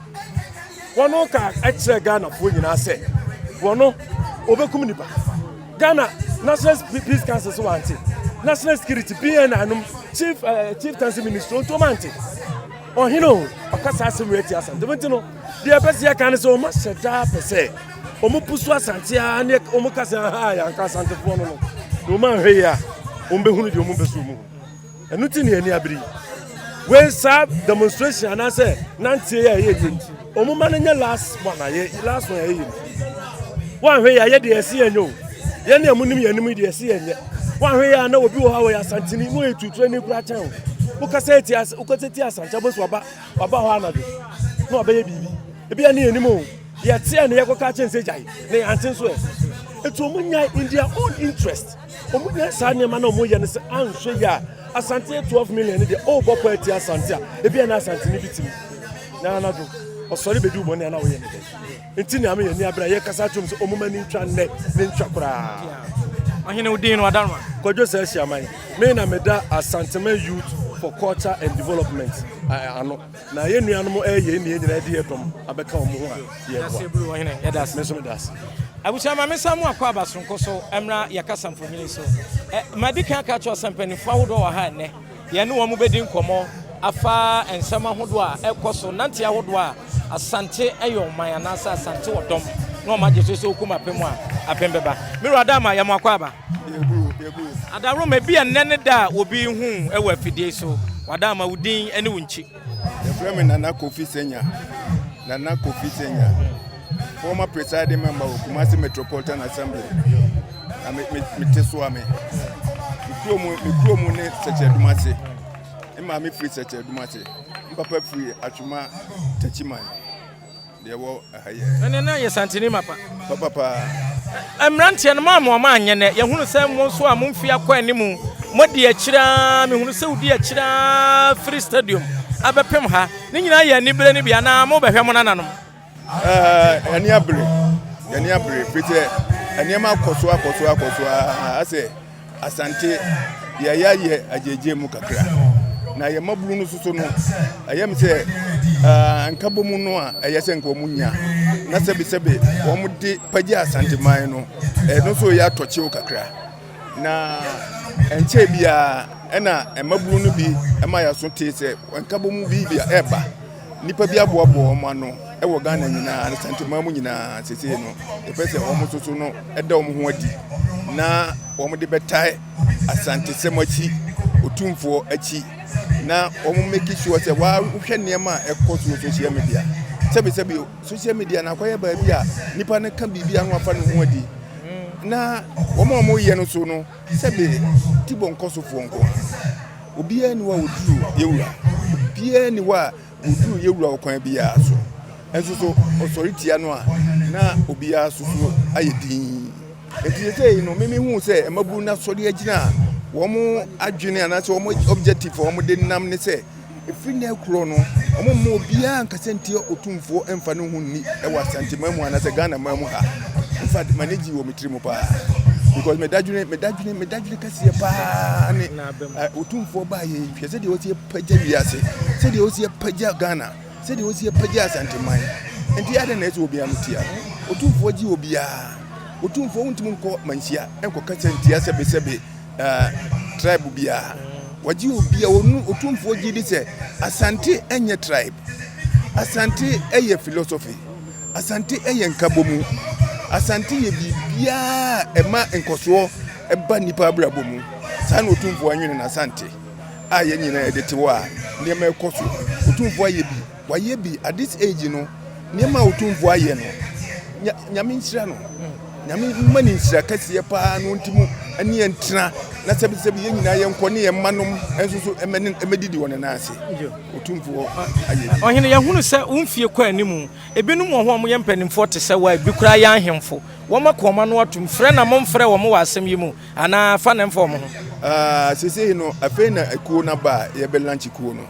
Wano ka actually Ghana for you na say. Wano obekum nipa. Ghana National Peace Council so anti. National Security BN anum Chief Council Minister on tomanti. On hino akasa aseweti Asante. Wentino the best ya kan so ma seda pese. Omo pusu Asante a ne omo kasa ha ya Asante fo no. No man hwe ya ombe hunu de ombe so mu enu ti ne ani abiri we sab demonstration na say nantie ya ye ji omo ma nya last one ye wan hwe ya de esi enyo ye na emunim ya nim de esi enye wan hwe ya na obi wo ha wo ya santini mu etutu ani kura chan wo kasa eti as ukoteti Asante bo so baba ho anado na obaye bibi ebi ani enim o ye tie na ye koka chen se jai ne antin so etu omo nya in their own interest omunya sane ma na omoye ne se anhwe ya Asante 12 million de o boko eti Asante a ebi na Asante ni bitim na anado osori bedi ubo ne na wo ye ne de enti na me ye ni abra ye kasa twom se omuma ni ntwa ne ntwa kura ahene udin no adanwa kojo se hia man me na meda Asanteman Youth for Culture and Development ano na ye nuanom ye ni nyina de yedom abeka omo ho a ye kwa ahene yedas me so me das abucha ma mesamu akwa abasonko so emra yakasa mfonyine so madika ka cho sampani fawodo wa ha ne ye ne wo mu bedi nkomo afa ensema hodo a ekoso nante ahodo a Asante eyo man na Asante wodom no ma je so okuma pemu a apembeba miro adama ya makwa aba yebu adaro ma bia nene da obi hu ewa fidie so wadama wudin ene wunchi the frame Nana Kofi Senya former presiding member of Kumasi Metropolitan Assembly. I met Teswame. kurom ne seche dumase ma me free seche dumase papa free atwuma tachiman de wo ahaye ene na ye santini mapa papa emrantie no ma anye ne ye hunu se mo so a mo mfia kwa animu modi akira me hunu se udi akira free stadium abepem ha ni nyina ye anibere ni bia na mo behwe mo nananom ani abre pete ani ma koso ase asante ye ajeje mu kakra na ye mabulu no soso no ayem se nkabo mu no a ayese nko mu nya na sebe wo mu de pagi Asanteman no no so ya toche kakra na enche bia na mabulu no bi ma ya so te se nkabo mu bi bia eba nipa bi aboabo mo ano wo Ghana nyina Asanteman mu nyina sese no e pese wo mu soso no eda wo ho adi na wo mu de betai Asante semachi otumfo achi na omo make sure say wa hwe niam a ekoso social media sebe social media na kwaye ba bia nipa na ka bibia no afa no ho adi na omo ye no so no sebe tibo nkosofo nko obiya ni wa oduru yewura obiya ni wa oduru yewura okwan bia so enso so authority ano a na obiya so ayedin eti no meme hu se emabu na sori agina wo mo adwene ana se wo mo objective wo mo de nam ne se efiri na kuro no wo mo bia nkasentie otumfo emfa no hu ni e wa Asanteman mu ana se Ghana mamu ha in fact manage wo mitri mu pa because me dadwene kase pa ne otumfo ba ye hwe se de wo tie pagya wiase se de wo tie pagya Ghana se de wo tie pagya Asanteman enti ade na ese obi amutia otumfo gi obia otumfo wontum nko manhia enko kasentia sebe tribe bia waji obia wonu otumfo gi di se Asante enye tribe Asante eye philosophy Asante eye nkabomu Asante ye bibia ema enkoso eba nipa abrabomu san otumfo anwene na Asante aye nyina edetewa niam ekoso otumfo aye bi waye bi at this age no niam otumfo aye no nyame nhyira no nyame mani nhyira kase pa no ntimu ani entra na sebe ye nyina ye nkɔ ne ye manom enso emedidi wona na ase otumfo aye ohene ye hunu sɛ umfie kɔ animu ebinum ho mo ye mpanimfo te sɛ wa bi kura ya ahemfo wo makoma no atum frɛ na momfrɛ wo mo wa asɛm yi mu ana fa na mfo mo ho sese no afei na ekuo na ba ye be lunch kuo no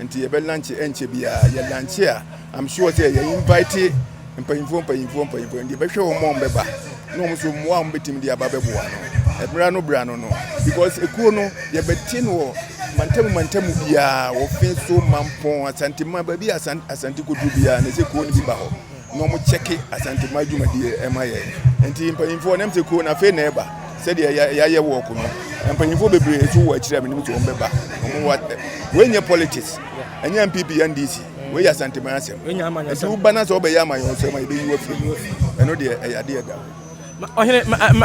enti ye be lunch enche bia ye lunch a I'm sure say ye invite mpanyimfo ndi behwe wo mo mbeba no mo so mo a mbetim di aba beboa no ebra no bra no because ekuo no ye beti no mantamu bia wo fe so mampon Asanteman ba bi Asante kodu bia na se kuo ni bi ba ho no mo checke Asanteman dwumadi emaye enti mpanyimfo na mse kuo na fe na eba se de ya wo ko no mpanyimfo bebre so wo akira me ni so mbeba mo wa wenye politics anya MPP NDC we Asanteman asem enti wo bana so obeya amayo so ma ebe yi wo fi eno de ade ga ohene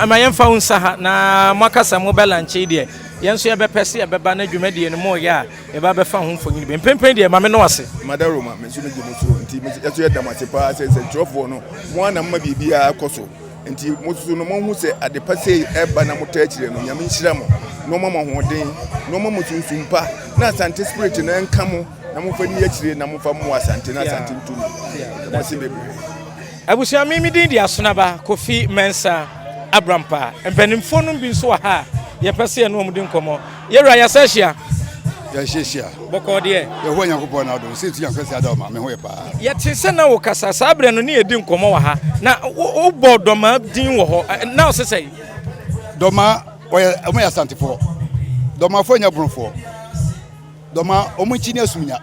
mayemfa unsa ha na mwakasa mo belanche de yenso ye bepese ye beba na dwumadi no mo ya e ba befa ho mfonyi be pempen de ma me no ase madaroma me so me gimo so enti me yeso ye damase pa se trofo no mo ana ma bibia akoso enti mo so no mo hu se ade pase e ba na mo ta akire no nyame nhira mo no mo hoden no mo tunsumpa na Asante spirit na enka mo na mo fani akire na mo fa mo Asante na Asante ntumi mo se bebre abusia mimi din dia sonaba Kofi Mensa Abrampa empanimfo no bi so ha ye pese no mu din komo yewura ya sahia ya hia boko de ye ho Nyankopon na do se tu yankase ada ma me ho ye pa ye te se na wo kasa sabre no ne ye din komo wa ha na wo bodoma din wo ho na o se sei doma o ya Asantefo doma fo nya bronfo doma o mu chi ne asumnya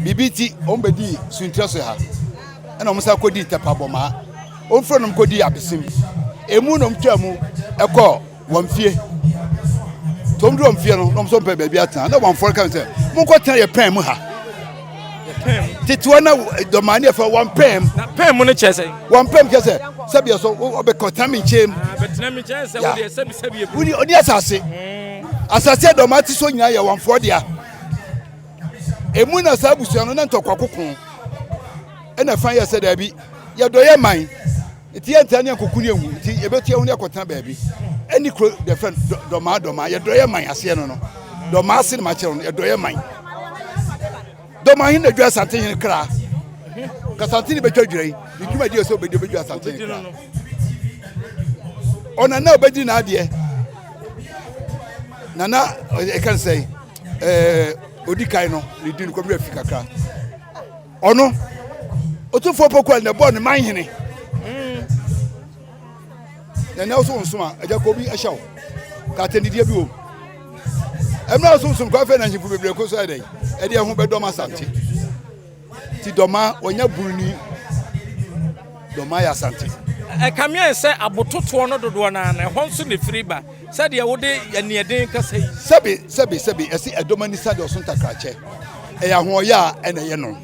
bibiti o mbedi suntra so ha ena omusa kodi tapaboma onfro nom kodi abesim emu nom twamu ekọ wamfie tomdu wamfie no nom so pe bia atan na wamfor kan se monko tan ye pen mu ha tituwa na domani fa wampem na pen mu ne chese wampem kese sabia so obekota mi chem betena mi chese wo de sabia uni oni asase asase domati so nyina ye wamfor dia emu na sabusu no na ntokwa kokon ena fan ya se da bi ya do ye man Iti entani akokuni enwu. Iti ebeti ehunu akotena baabi. Any the friend doma ye doye man ase no no. Doma ase ma kire no ye doye man. Doma hin na dwa Asante hin kra. Ka Asante ni betwa dwere. Ni dwuma di so obedi betwa Asante hin kra. Ona na obedi na ade. Nana I can say odi kai no ni di ko mra fika kra. Ono otufo pokwa na ball ni man hene. Na also nsoma ajakobi ahyaw ka tendidie bi o emra also nsoma kwa fe na nyifu bebre ko so adai e de ho bedom Asante ti doma onya buruni doma ya Asante kamia se abototo no dodo na na ho nso ne friba se de wode anieden kasa yi sebi esi edoma ni sade oso ntakrache e ya ho ya e na ye no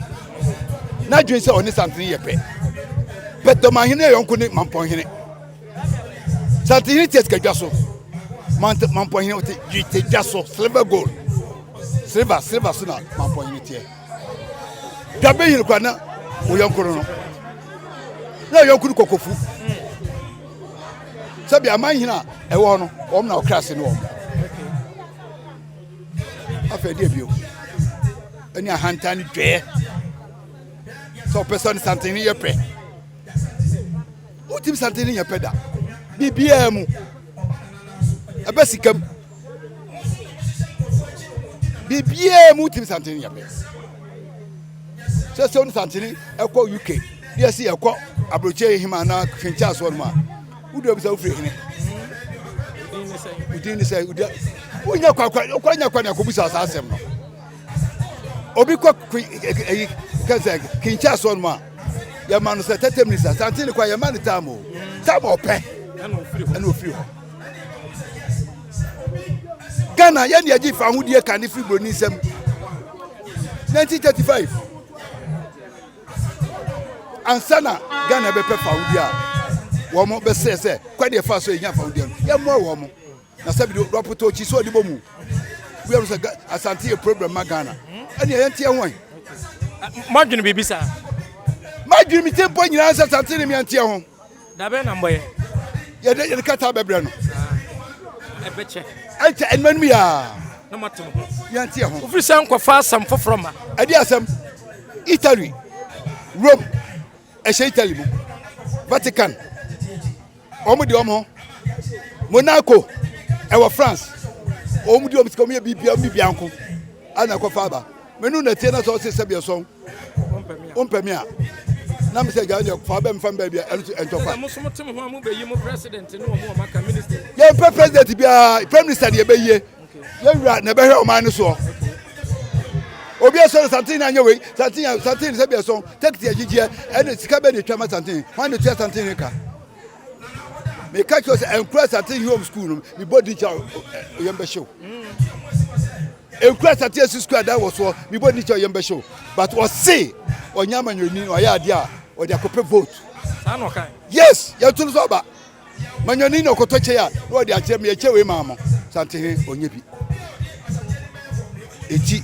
na dwen se oni Asante ye pe doma hene yonko ni mampon hene Asante hini tes kadwaso mampo hini ote jite jaso silver gold silver suna mampo hini tie dabe hini kwa na oyonkuru no na oyonkuru kokofu sabi aman hina ewo no om na okrase no om afedi ebio ani ahanta ni dwe so person Asante hini yepe utim Asante hini yepe da BBM abasikam BBM utim Asante ni yabe so Asante ni ekọ UK dia si ekọ abroche hima na kwencha so no ma udo bisa ufre hene udini say udia unya kwa na ko bisa asem no obi kwa kaza kwencha so no ma ya manu se 30 minutes Asante ni kwa ya manu tamo pe and ofri Ghana yan ya ji fa hudie kan fi broni sem 1935 ansana Ghana be pe fa hudie a wo mo be se kwa de fa so enya fa hudie no ya mo wo mo na sabi do ropoto chi so de bomu we am say Asante a problem ma Ghana ani yan tie hon madwene bibisa madwene mi tempo nyina Asante ni mi antie hon da be na mboye ye de kata bebre no ebeche ante enmanu ya na matem ya ntie ho ofri san kwafa asam fofroma adi asam Italy Rome Italy mu Vatican omu di omo Monaco ewa France omu di omu tikomi bibia anko ana kwafa ba menu na tie na so se sebia so ompemia na me say ga ya fa be mfa bia entokwa mo so motem ho amu be yi mo president no mo maka minister ye president bia prime minister ye be ye ye wura na be hwe o man so obi eso Asante na anye we Asante se bia so take ya gigye e sika be de twama Asante wan de tua Asante ne ka me ka cho se enkura Asante home school no me body cha ye be show enkura Asante school that was so me body cha ye be show but was say onyama nyoni o ya ade a o de akope vote san okan yes ya tunu so ba manyoni no kotoche ya o de ache me eche we mamo Asante onye bi eji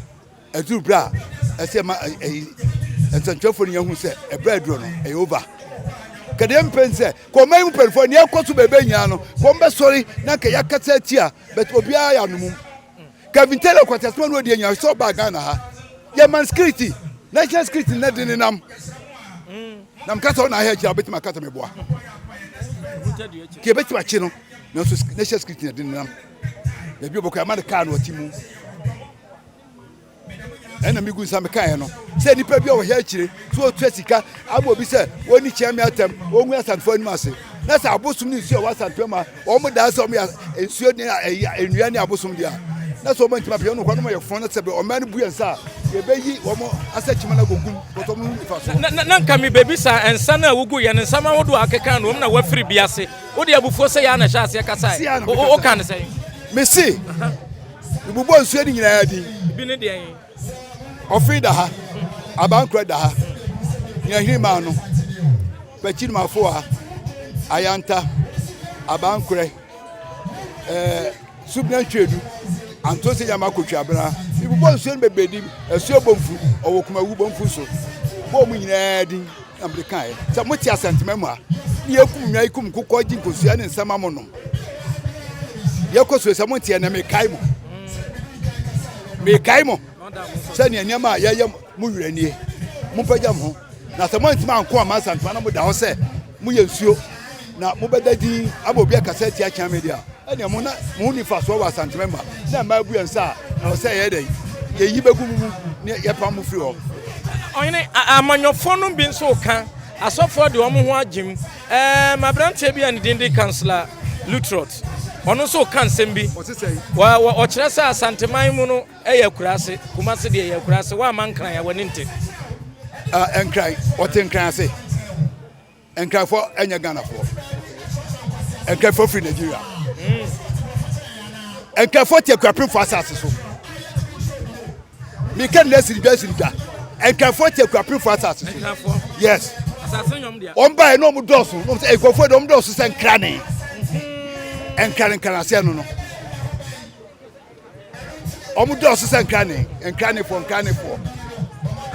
edu bra ese ma entwefo ni hu se e bra duro no e over kede mpense ko mai mu perfo ni akoso bebe nya no ko mbe sori na ka yakata atia but obia ya no mum Kevin Taylor kwatesma no de nya so ba Ghana ha ye man security national security na de nam nam kata na ha kira betima kata me boa ke betima chi no na so national security na de nam ya bi oboko amade ka no timu ena mi gu nsam kan no se nipa bi o hia kire so o twasika abo bi se woni chiam atam ongu Asante ani ase na sa abosum ni nsuo Asante ma o mo da se o mo nsuo ni enua ni abosum dia na so mo ntima pe no kwa no mo fon na se be o man bu yansa ye be yi o mo asachima na gogum to mo fa so na nka mi baby sa ensa na wugu ye nsama wodo akeka no na wafiri biase wo de abufuo se ya na hya ase kasa o kan se me si ibubo nsuo ni nyina ya din bi ne de yen ofri da ha abankra da ha nya hima no pachiri mafo ha ayanta abankra subna twedu anto se yama kotwa bra ibubo nsuo ni bebedi esuo bomfu owo kuma wu bomfu so bo mu nyina din american e se mo ti Asanteman mu a yekum nya ikum kokɔ ji nkosua ne nsama mo no yekoso esamo tie na me kaimo sɛ ne nyama ya mu wuranie mu pagya mo na sɛ mo ntima anko ama Asante na mo da ho sɛ mu ye nsuo na mo bɛda din aba obi akasa tia kya media ɛne mo na mo ni fa so wa Asanteman ma na ma bu ensa na sɛ ye dai ye yi begu mu ne ye pa mo firi ho ɔyene amanyɔfo no bi nso ka asɔfo de ɔmo ho agim mabrante bi an dindi councilor Lutrot ono so kan sembi wa ɔkyerɛ sɛ Asanteman mu no ɛyɛ kurase kumase de ɛyɛ kurase wa mankran ya wani nte enkran ɔte nkran ase enkrafo enya Ghana fo enkrafo free Nigeria enkrafo te kwapin fo asase so mi kan na siribia enkrafo te kwapin fo asase so yes asase nyom dia on ba no mu doso no say enkrafo do mu doso se nkrane enkran ase no omu doso se nkrane fo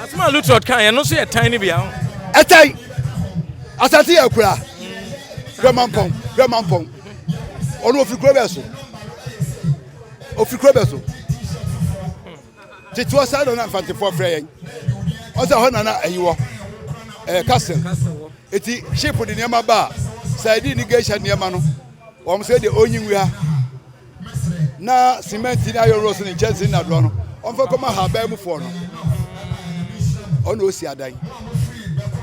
asma Lutrot kan ye no so ye tiny bia ho etai Asante yakura grandmampon ono ofikro beso titi wa sa do na Infante for frɛ yen o sa ho na ayiwo castle eti ship de niam ba side irrigation niam no o mo say de onyinwia na cement ni ayo rose ni chance na do no o fa koma ha ba mu fo no ono osi adan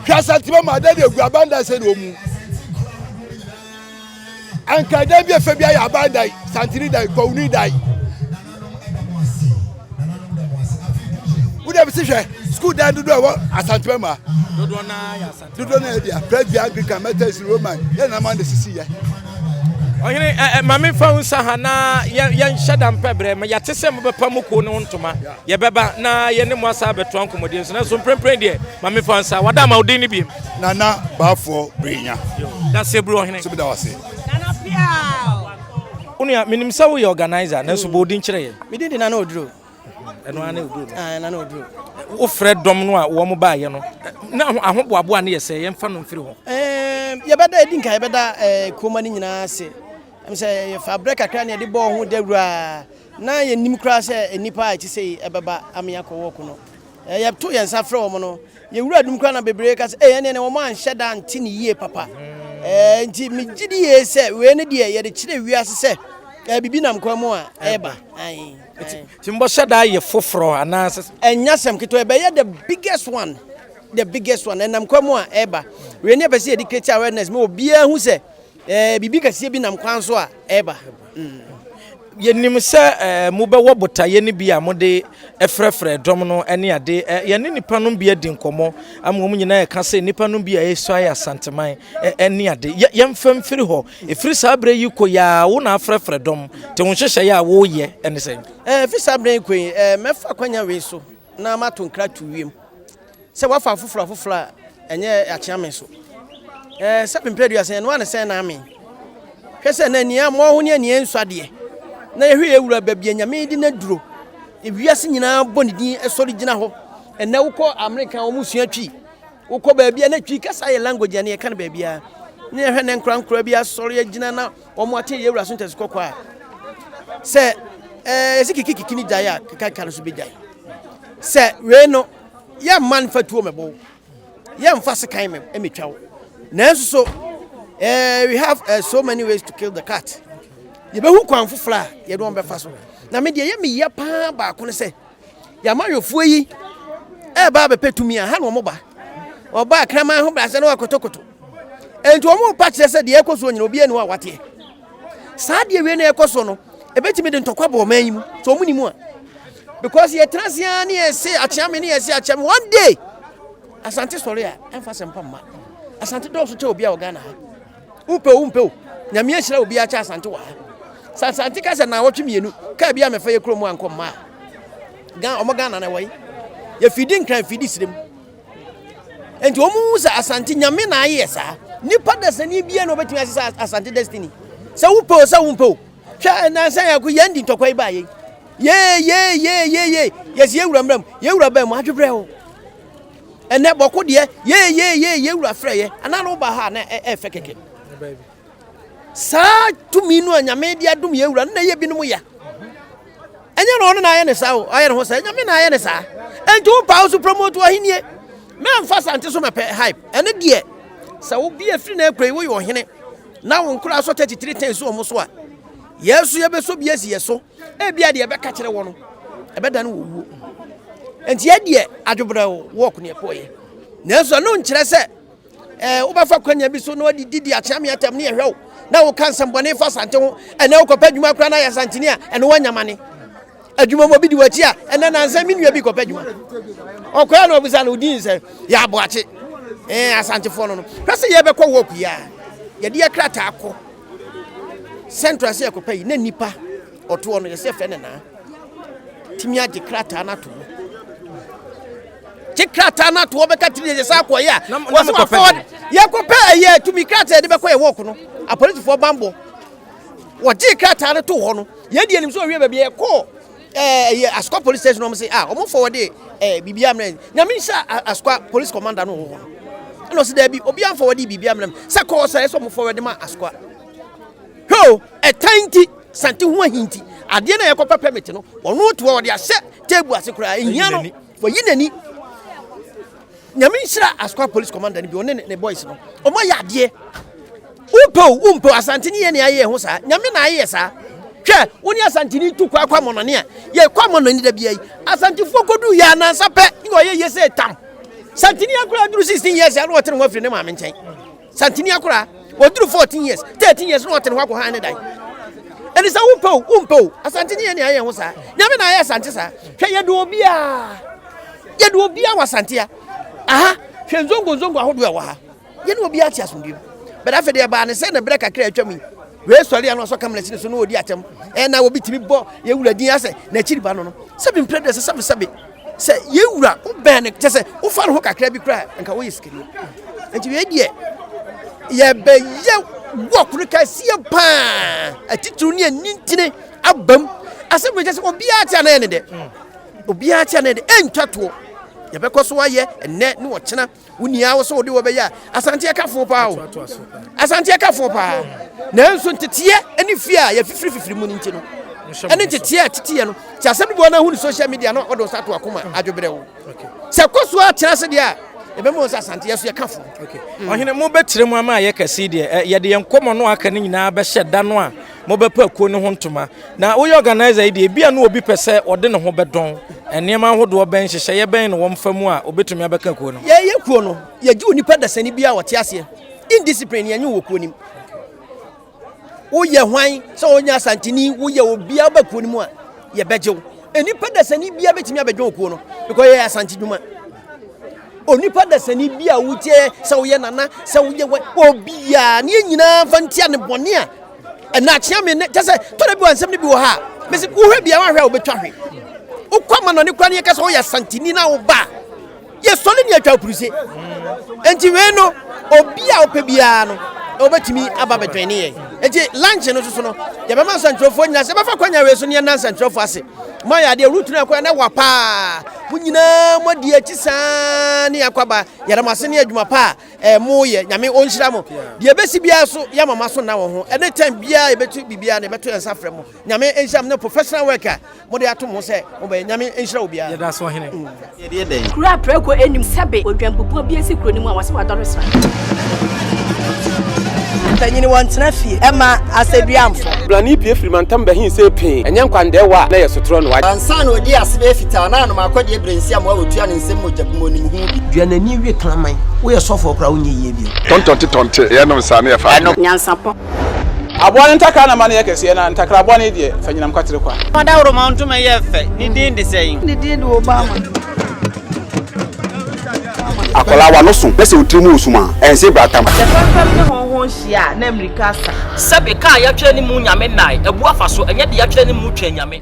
Asanteman ma da de gu abanda se no mu anka da bi efe bia ya abanda santiri dai ko uni dai uda bi se school da do Asanteman ma dodo na ya Asante dodo na dia Praise Anglican Methodist Roman ya na man de sisi ya ɔyene mame fa unsa ha na yɛn hyɛda mpɛbrɛ ma yɛte sɛ mobɛpa mu ko ne ntoma yɛbɛba na yɛne mo asa bɛtoa nkɔmmɔden so na so mprɛmprɛn deɛ mame fa unsa wada ma wodin ne biem nana baafo brenya da se bro ɔhene so bi da wase Nana Appiah unia minim sɛ woyɛ organizer na so bodin kyerɛ yɛ me din Nana Oduro ɛno ana oduro Nana Oduro wo frɛ dɔm no a wo mo ba yɛ no na ahoboaboa ne yɛ sɛ yɛmfa no mfiri ho yɛbɛda edin ka yɛbɛda koma ni nyinaa se am say fabric akra ne de bɔ ho dawura na yɛnim kra sɛ enipa a kyese ɛbɛba amya kɔ wɔko no yɛto yɛn sa frɛ wɔn no yɛwura dum kra na bebree ka sɛ ɛne ne wɔn anhyɛ da nti ne yie papa nti me gidi yɛ sɛ we ne de yɛde kyerɛ wiase sɛ bibi nam kwa mu a ɛba ai timbo hyɛ da yɛ foforo ana ɛnya sɛm keto ɛbɛyɛ the biggest one ɛnam kwa mu a ɛba we ne bɛsɛ yɛde create awareness me obiara hu sɛ bibi kase bi nam kwan so a eba yenim sɛ mo bɛwɔ botaye ne bi a mo de efrɛfrɛ dɔm no ene ade yɛne nipa no bi adi nkɔmɔ amom nyina yɛ ka sɛ nipa no bi a yesu ayɛ Asanteman ene ade yɛmfam firi hɔ efiri sabre yi kɔ ya wo na afrɛfrɛ dɔm te wo hyehyɛ ya wo yɛ ene sɛ fi sabre yi kɔ mɛfa kwanya we so na mato nkra tu wiem sɛ wafa foforo a enye akyame so sɛ pempɛdua sɛ no ane sɛ na ame hwɛ sɛ na nia mo ho ne ania nsuade na yɛhwɛ ewura babia nyame di na duro ewiase nyinaa bɔ ne din ɛsɔre gyina hɔ ɛna wokɔ America wo musua twi wokɔ baabia na twi kasa yɛ language ne yɛ kan baabia ne yɛhwɛ ne nkra bia sɔre gyina na wɔn ate yɛwura so ntɛs kɔkɔ a sɛ sikiki ni gyae a kaka no so be gyae sɛ we no yɛ man fatuo mɛbɔ yɛ mfa sekan metwa nanso so we have so many ways to kill the cat. You be who kwan fufla ye do befa so. Na me de ye me ye pa ba ko ne se. Ya ma yofuo yi e ba be petumi a ha no mo ba. Oba kraman ho brase na wakotokoto. Enti o mo pa kire se de ekoso nyina obi anu a wate. Sa de we na ekoso no e betimi de ntokwa ba o man yi mu. So mu ni mu a. Because ye transia na ye se achiame na ye se achiame one day. Asante story a emphasize mpamma. Asante do so che obi a Ghana ha. Umpe nyame ahyira obi a cha Asante wa ha. Asante ka se na wotwe mienu ka bia me fa ye kromu anko ma. Ghana na wai. Ye fidi nkran fidi sirem. Enti omu za Asante nyame na aye sa. Nipa da sani bia no betumi asesa Asante destiny. Sa umpe hwa na san ya ku yandi ntokwa ba ye. Ye. Yes ye wura mram. Ye wura ba mu adwebre ho. ene boko de ye wura freye ana no ba ha na efe keke sa tumi no anyame dia dum ye wura na ye binom ya enye no no na ye ne sa o aye ho sa nyame na ye ne sa enti wo pa so promote wo hinie me amfa sante so mepe hype ene de sa wo bia firi na ekrai wo yo hene na wo nkura so 33 10 so mo so a yesu ye be so bia si yeso e bia de be ka kire wo no e be da no wo enti ye de adwobra wo ko ne koye na so no nkire se wo ba fa kwanya bi so no didi akyame atam ne ehwe na wo kan sambone fa sante ho ene wo kopa dwuma kra na ya santini a ene wo nyamane adwuma mo bi di wachi a ene na nsa minua bi kopa dwuma okoya no obusa no din se ya boache asante fo no hwese ye be ko wo kuya ye de krata akọ central se kopa yi na nipa oto no ye se fe ne na timi age krata na to krata na to be ka tiri ye sa akọ ya wo so forward ye kopa ye tumi krata de be ko ye wo ko no apolice for bambo wo ji krata na to ho no ye de anim so wie ba bi ye ko Asqua police station no say omo forward bibia mren nyame sha Asqua police commander no ho no se da bi obi am forward bibia mren se ko say so mo forward ma Asqua ho a tiny santi ho ahinti ade na ye ko permit no ono to wo de ase table ase kura ehia no for yinani nyame sha Asqua police commander ni bi one ne boys no omo ya ade umpo Asante ni ye ne aye ho sa nyame na aye sa hwe woni Asante ni tu kwa monone a ye kwa monone da bia yi Asante fo kodu ya na nsape ni wo ye se tam Asante ni akura duru 16 years ya no wotere ho afiri ne ma menchen Asante ni akura wo duru 14 years 13 years no wotere ho akọ han ne dai eni sa umpo Asante ni ye ne aye ho sa nyame na aye Asante sa hwe ye do obia wa Asante a aha hwe zongo ahodo ya wa ha ye ne obia ti asomdiem but after the ba ne se ne breka kra atwami we sori ano so kamera sini so no odi atem na obi timi bo ye wura din ase na chiri ba no se bi mpre se se ye wura wo ben ne se wo fa no ho kakra bi kra nka wo yiskiri enti we die ye be ye wo kru ka sie pa atitru ne nintine abam ase bi se obi atia na ne de obi atia na de entwato ye be koso aye enne ne wo kyena unia wo so wo de wo be ya Asante akafo pa o Asante akafo pa na nso ntetie ani fia ya fifiri mu nti no ene ntetie no ti asem bo na hu ni social media no odo sato akoma adwobere wo se koso a kyena se de a ebe mo Asante yeso ya kafo ohene mo betire mu ama ye kase de ye de yenkomo no aka ni nyina be hyeda no a mo be pa akuo ne ho ntoma na wo organizer de bia no obi pese ode ne ho bedon enema hodo ben hyehye ye ben no wo mfamu a obetumi abeka akuo no ye kuo no ye gi onipa dasani bia wote ase indiscipline ye nyu wo kuo nim wo ye hwan so onya Asanteni wo ye obi aba kuo nim a ye bejew enipa dasani bia betumi abejew kuo no because ye Asante dwuma onipa dasani bia wutie se wo ye nana se wo ye obi ya ne nyina fantia ne bone a na chiame ne tese to da bi wansem ne bi wo ha mesi wo hwe bia wa hwe obetwa hwe ukwa no ne kwa ne kase wo ya Asanteni na wo ba ye sole ne atwa puruse enti we no obi a opebia no obetimi aba betwene ye enti lunch no so no ye be man santrofo nya se be fa kwanya we so ne na santrofo ase ma ya de route na kwa na wa pa munyina modi achi saa ne akwaba yara mase ne adwuma pa mo ye nyame onhyira mo de besi bia so ya mama so na wo ho any time bia e betu bibia ne betu ensa frɛ mo nyame enhyira mo professional worker mo de ato mo se mo be nyame enhyira obia ye da so hene ye de den kura preko enim sebe odwampopo bia si kro nim a wase wadɔre sra tanyini wantena fie ema aseduamfo blani pie frimantam bahin se pin enye nkwande wa na yesotro no wa ansa na odi asebe fita na no akɔde ebrensi am wa otua ne nsem mojabumo ni hu bi duanani wie klaman wo ye sofo kra wonye yie bi tontonte ye no nsa na ye fa nyansapo aboa ntakra na ma na yekese na ntakra aboa ne de fanyinam kwatere kwa mada woro ma ntoma ye fe ni din de sɛyin ni din de Obama akola wa no so pese otrimu osuma ense bratam the family ne honhon hia na America sa sɛbe ka ya twɛ ni mu nyame nai ebu afa so enye de ya twɛ ni mu twɛ nyame